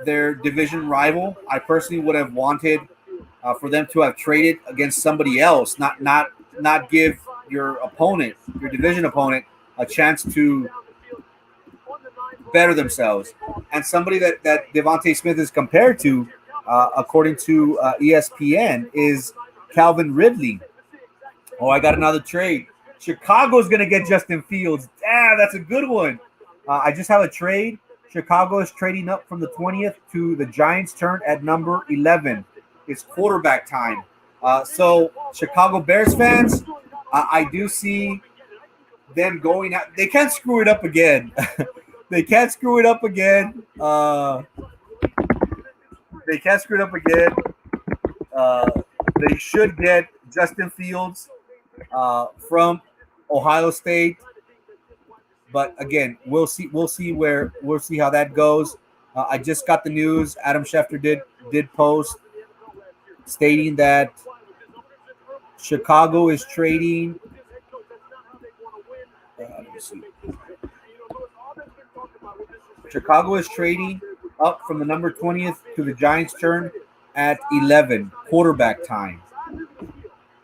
Speaker 3: their division rival. I personally would have wanted for them to have traded against somebody else, not give your division opponent, a chance to better themselves. And somebody that Devontae Smith is compared to, according to ESPN, is Calvin Ridley. Oh, I got another trade. Chicago's going to get Justin Fields. That's a good one. I just have a trade. Chicago is trading up from the 20th to the Giants' turn at number 11. It's quarterback time. So Chicago Bears fans, I do see them going out. They can't screw it up again. They can't screw it up again. They should get Justin Fields from Ohio State. But again, we'll see how that goes. I just got the news. Adam Schefter did post stating that Chicago is trading. Chicago is trading up from the number 20th to the Giants' turn at 11, quarterback time.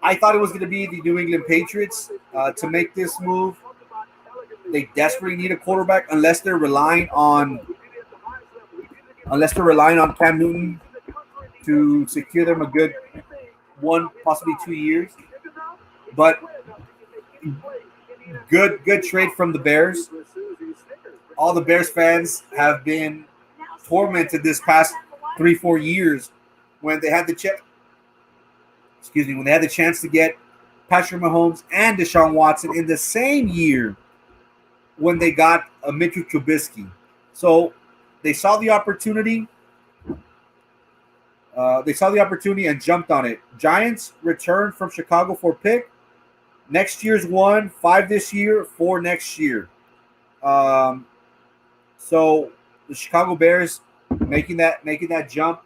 Speaker 3: I thought it was going to be the New England Patriots to make this move. They desperately need a quarterback unless they're relying on Cam Newton to secure them a good 1, possibly 2 years. But good trade from the Bears. All the Bears fans have been tormented this past 3-4 years when they had the chance to get Patrick Mahomes and Deshaun Watson in the same year when they got a Mitchell Trubisky. So they saw the opportunity. And jumped on it. Giants returned from Chicago for a pick. Next year's 1, 5 this year, 4 next year. So the Chicago Bears making that jump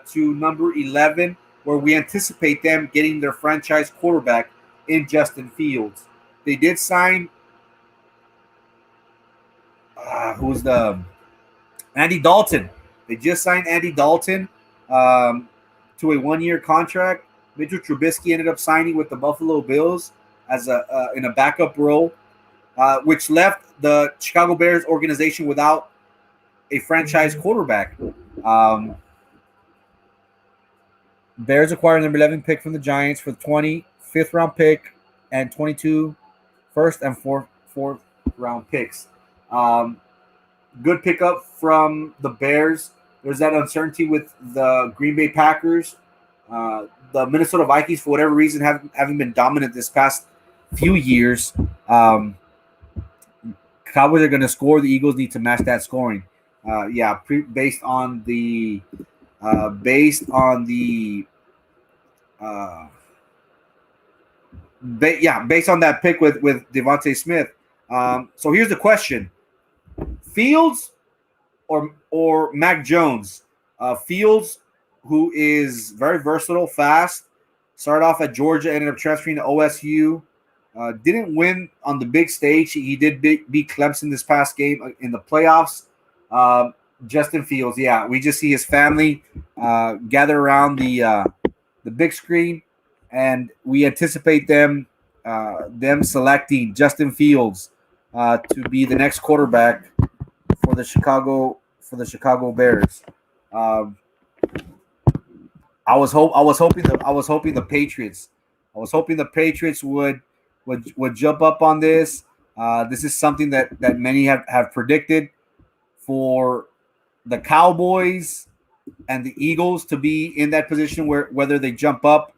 Speaker 3: to number 11, where we anticipate them getting their franchise quarterback in Justin Fields. They did sign Andy Dalton. They just signed Andy Dalton to a 1-year contract. Mitchell Trubisky ended up signing with the Buffalo Bills as in a backup role, which left the Chicago Bears organization without a franchise quarterback. Bears acquired number 11 pick from the Giants for the 25th round pick and 22 first and fourth round picks. Good pickup from the Bears. There's that uncertainty with the Green Bay Packers. The Minnesota Vikings, for whatever reason, haven't been dominant this past few years. Cowboys are going to score. The Eagles need to match that scoring. Based on that pick with Devontae Smith. So here's the question: Fields or Mac Jones? Fields who is very versatile, fast. Started off at Georgia, ended up transferring to OSU. Didn't win on the big stage. He did beat Clemson this past game in the playoffs. Justin Fields, yeah, we just see his family gather around the big screen, and we anticipate them selecting Justin Fields to be the next quarterback for the Chicago Bears. I was hoping the Patriots would jump up on this. This is something that many have predicted for the Cowboys and the Eagles to be in that position whether they jump up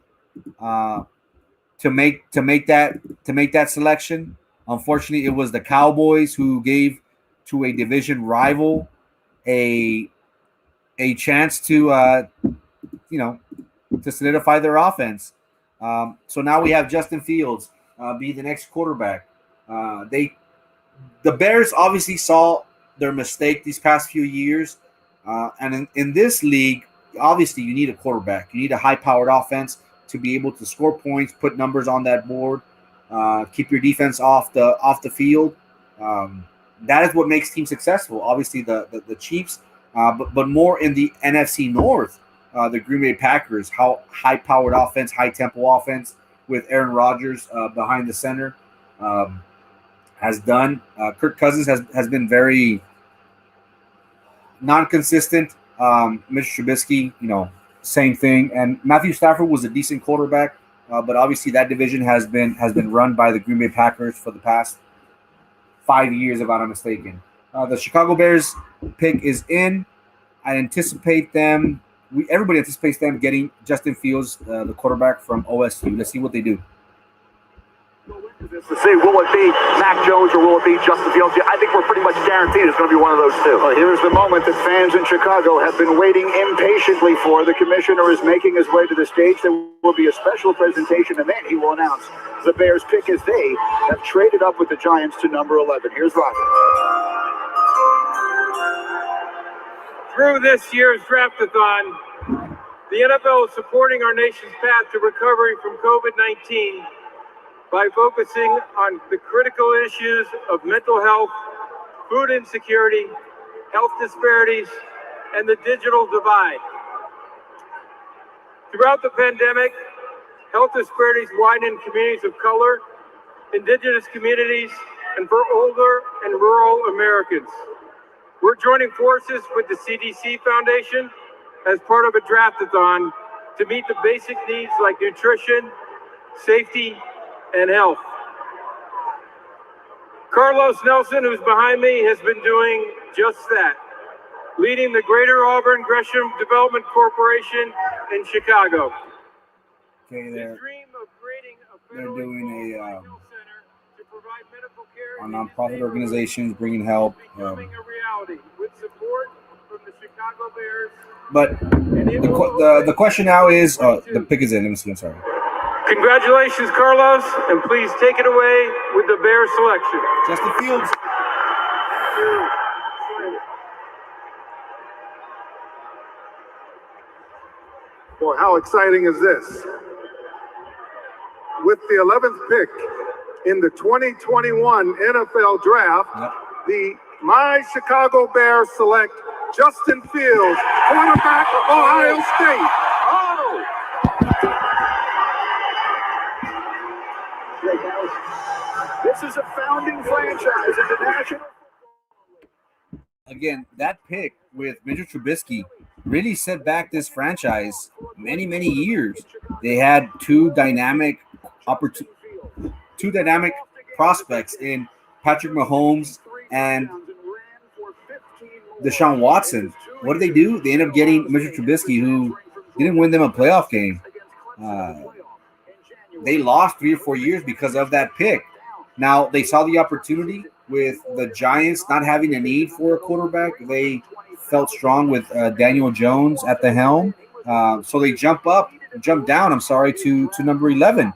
Speaker 3: to make that selection. Unfortunately, it was the Cowboys who gave to a division rival a chance to solidify their offense. So now we have Justin Fields be the next quarterback. The Bears obviously saw their mistake these past few years. And in this league, obviously you need a quarterback. You need a high-powered offense to be able to score points, put numbers on that board, keep your defense off the field. That is what makes teams successful. Obviously the Chiefs, but more in the NFC North, the Green Bay Packers, how high-powered offense, high-tempo offense with Aaron Rodgers behind the center has done. Kirk Cousins has been very non-consistent. Mitch Trubisky, same thing. And Matthew Stafford was a decent quarterback, but obviously that division has been run by the Green Bay Packers for the past 5 years, if I'm not mistaken. The Chicago Bears pick is in. I anticipate them. Everybody anticipates them getting Justin Fields, the quarterback from OSU. Let's see what they do.
Speaker 5: To see, will it be Mac Jones or will it be Justin Fields? I think we're pretty much guaranteed it's going to be one of those two.
Speaker 4: Well, here's the moment that fans in Chicago have been waiting impatiently for. The commissioner is making his way to the stage. There will be a special presentation, and then he will announce the Bears' pick as they have traded up with the Giants to number 11. Here's Roger.
Speaker 2: Through this year's Draftathon, the NFL is supporting our nation's path to recovery from COVID-19 by focusing on the critical issues of mental health, food insecurity, health disparities, and the digital divide. Throughout the pandemic, health disparities widen in communities of color, indigenous communities, and for older and rural Americans. We're joining forces with the CDC Foundation as part of a Draftathon to meet the basic needs like nutrition, safety, and health. Carlos Nelson, who's behind me, has been doing just that, leading the Greater Auburn Gresham Development Corporation in Chicago.
Speaker 3: Okay, they're doing a nonprofit organizations bringing help.
Speaker 2: Becoming a reality with support from the Chicago Bears.
Speaker 3: But the question now is, the pick is in. Let me see. I'm sorry.
Speaker 2: Congratulations, Carlos, and please take it away with the Bears selection.
Speaker 3: Justin Fields.
Speaker 6: Boy, how exciting is this? With the 11th pick in the 2021 NFL Draft, my Chicago Bears select Justin Fields, quarterback of Ohio State.
Speaker 2: Oh!
Speaker 4: This is a founding franchise in the National.
Speaker 3: Again, that pick with Mitchell Trubisky really set back this franchise many, many years. They had two dynamic prospects in Patrick Mahomes and Deshaun Watson. What did they do? They ended up getting Mitchell Trubisky, who didn't win them a playoff game. They lost 3 or 4 years because of that pick. Now, they saw the opportunity with the Giants not having a need for a quarterback. They felt strong with Daniel Jones at the helm. So they jump down to number 11.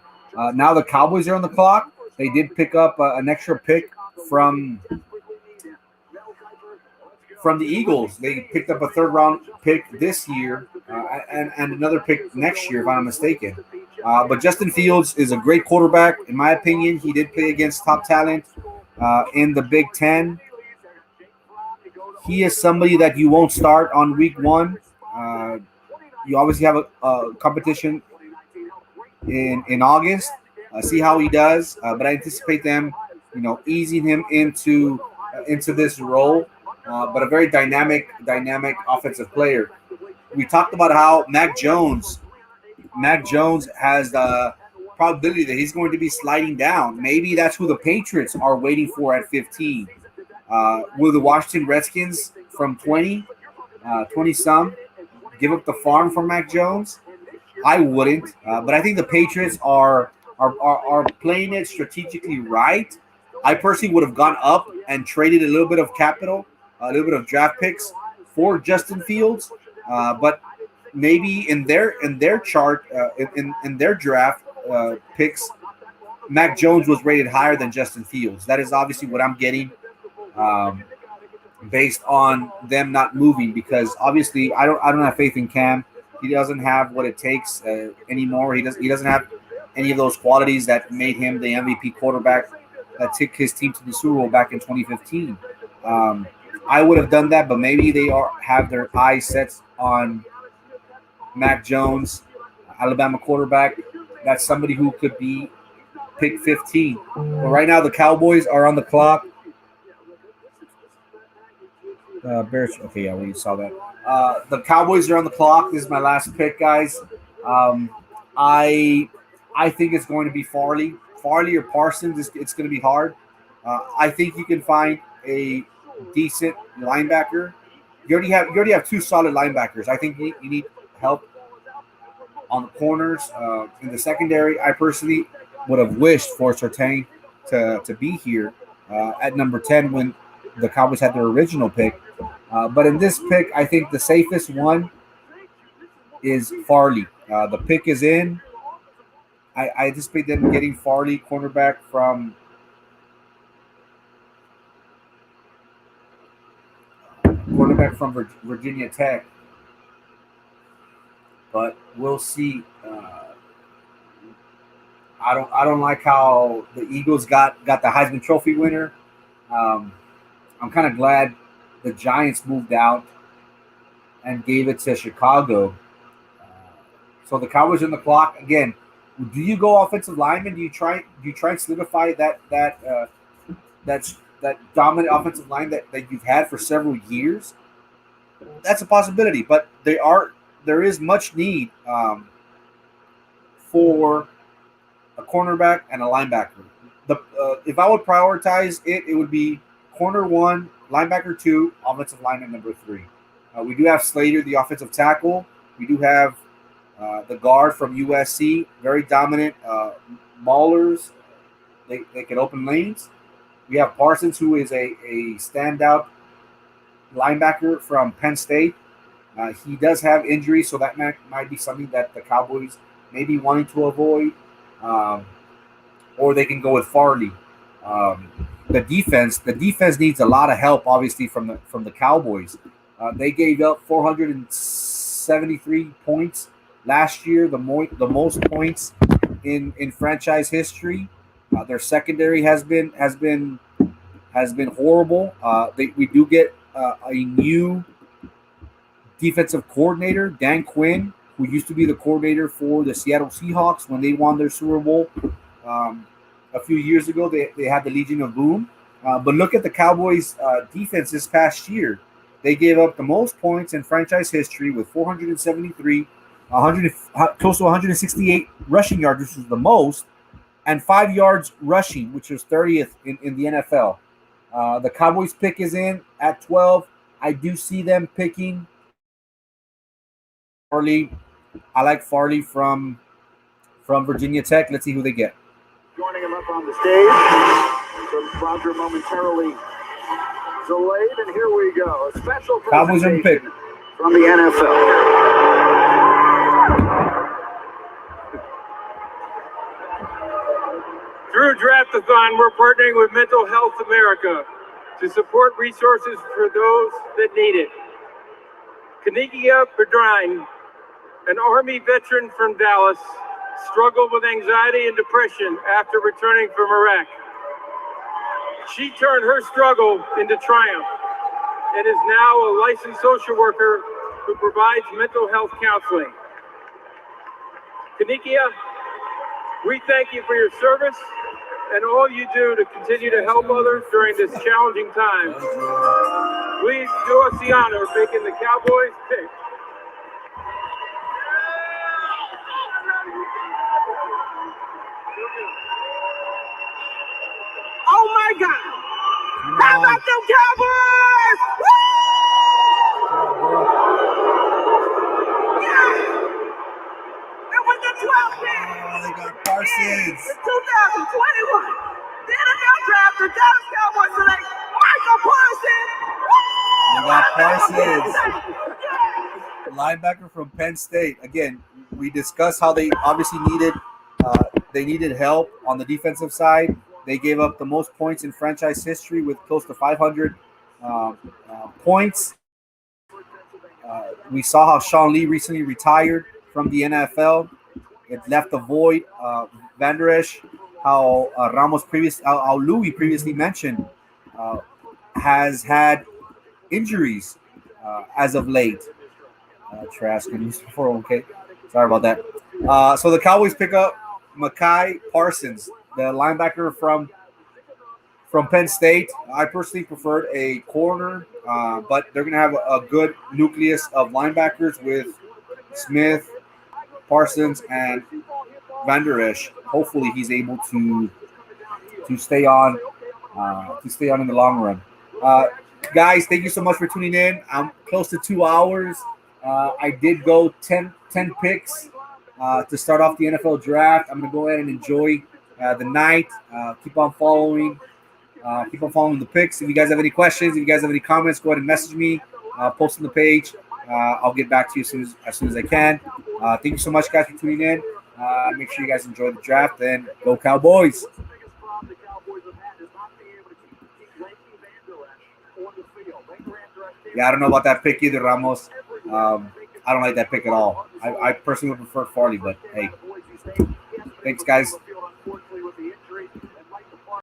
Speaker 3: Now the Cowboys are on the clock. They did pick up an extra pick from from the Eagles. They picked up a third-round pick this year and another pick next year, if I'm not mistaken. But Justin Fields is a great quarterback, in my opinion. He did play against top talent in the Big Ten. He is somebody that you won't start on week one. You obviously have a competition in August. See how he does. But I anticipate them, easing him into this role. But a very dynamic offensive player. We talked about how Mac Jones has the probability that he's going to be sliding down. Maybe that's who the Patriots are waiting for at 15. Will the Washington Redskins from 20-some give up the farm for Mac Jones? I wouldn't. But I think the Patriots are playing it strategically right. I personally would have gone up and traded a little bit of capital, a little bit of draft picks for Justin Fields. But maybe in their chart, in their draft picks, Mac Jones was rated higher than Justin Fields. That is obviously what I'm getting, based on them not moving, because obviously I don't have faith in Cam. He doesn't have what it takes anymore. He doesn't have any of those qualities that made him the MVP quarterback that took his team to the Super Bowl back in 2015. I would have done that, but maybe they have their eyes set on Mac Jones, Alabama quarterback. That's somebody who could be pick 15. But right now, the Cowboys are on the clock. Bears. Okay, yeah, we saw that. The Cowboys are on the clock. This is my last pick, guys. I think it's going to be Farley or Parsons. It's going to be hard. I think you can find a decent linebacker. You already have two solid linebackers. I think you need help on the corners, in the secondary. I personally would have wished for Surtain to be here at number 10 when the Cowboys had their original pick. But in this pick, I think the safest one is Farley. The pick is in. I anticipate them getting Farley, cornerback from Virginia Tech. But we'll see. I don't like how the Eagles got the Heisman Trophy winner. I'm kind of glad the Giants moved out and gave it to Chicago. So the Cowboys on the clock again. Do you go offensive lineman? Do you try and solidify that dominant offensive line that you've had for several years? That's a possibility, but there is much need for a cornerback and a linebacker. If I would prioritize it would be corner 1, linebacker 2, offensive lineman number 3. We do have Slater, the offensive tackle. We do have the guard from USC, very dominant maulers. They can open lanes. We have Parsons, who is a standout linebacker from Penn State. He does have injuries, so that might be something that the Cowboys may be wanting to avoid. Or they can go with Farley. The defense needs a lot of help, obviously, from the Cowboys. They gave up 473 points last year, the most points in franchise history. Their secondary has been horrible. We do get a new defensive coordinator, Dan Quinn, who used to be the coordinator for the Seattle Seahawks when they won their Super Bowl a few years ago. They had the Legion of Boom. But look at the Cowboys' defense this past year. They gave up the most points in franchise history with 473, close to 168 rushing yards, which was the most, and 5 yards rushing, which was 30th in the NFL. The Cowboys pick is in at 12. I do see them picking Farley. I like Farley from Virginia Tech. Let's see who they get.
Speaker 4: Joining him up on the stage. So Roger momentarily delayed, and here we go. A special
Speaker 3: Cowboys on the pick
Speaker 4: from the NFL.
Speaker 2: Through Draftathon, we're partnering with Mental Health America to support resources for those that need it. Kanikia Bedrine, an Army veteran from Dallas, struggled with anxiety and depression after returning from Iraq. She turned her struggle into triumph and is now a licensed social worker who provides mental health counseling. Kanikia, we thank you for your service and all you do to continue to help others during this challenging time. Please do us the honor of making the Cowboys pick.
Speaker 7: Oh my God! How about them Cowboys? Woo! Yeah! It was the 12th pick.
Speaker 3: Oh, they got Parsons.
Speaker 7: In 2021, the NFL draft, the Dallas Cowboys select Michael Parsons.
Speaker 3: They got Parsons. Linebacker from Penn State. Again, we discussed how they obviously needed help on the defensive side. They gave up the most points in franchise history with close to 500 points. We saw how Sean Lee recently retired from the NFL. It left a void. Van Der Esch, how Louis previously mentioned, has had injuries as of late. Trask and 401k. Sorry about that. So the Cowboys pick up Micah Parsons, the linebacker from Penn State. I personally preferred a corner, but they're going to have a good nucleus of linebackers with Smith, Parsons, and Van Der Esch. Hopefully, he's able to stay on in the long run. Guys, thank you so much for tuning in. I'm close to 2 hours. I did go 10 picks to start off the NFL draft. I'm going to go ahead and enjoy the night. Keep on following the picks. If you guys have any questions, if you guys have any comments, go ahead and message me. Post on the page. I'll get back to you as soon as I can. Thank you so much, guys, for tuning in. Make sure you guys enjoy the draft and go Cowboys. Yeah, I don't know about that pick either, Ramos. I don't like that pick at all. I personally would prefer Farley, but hey, thanks, guys.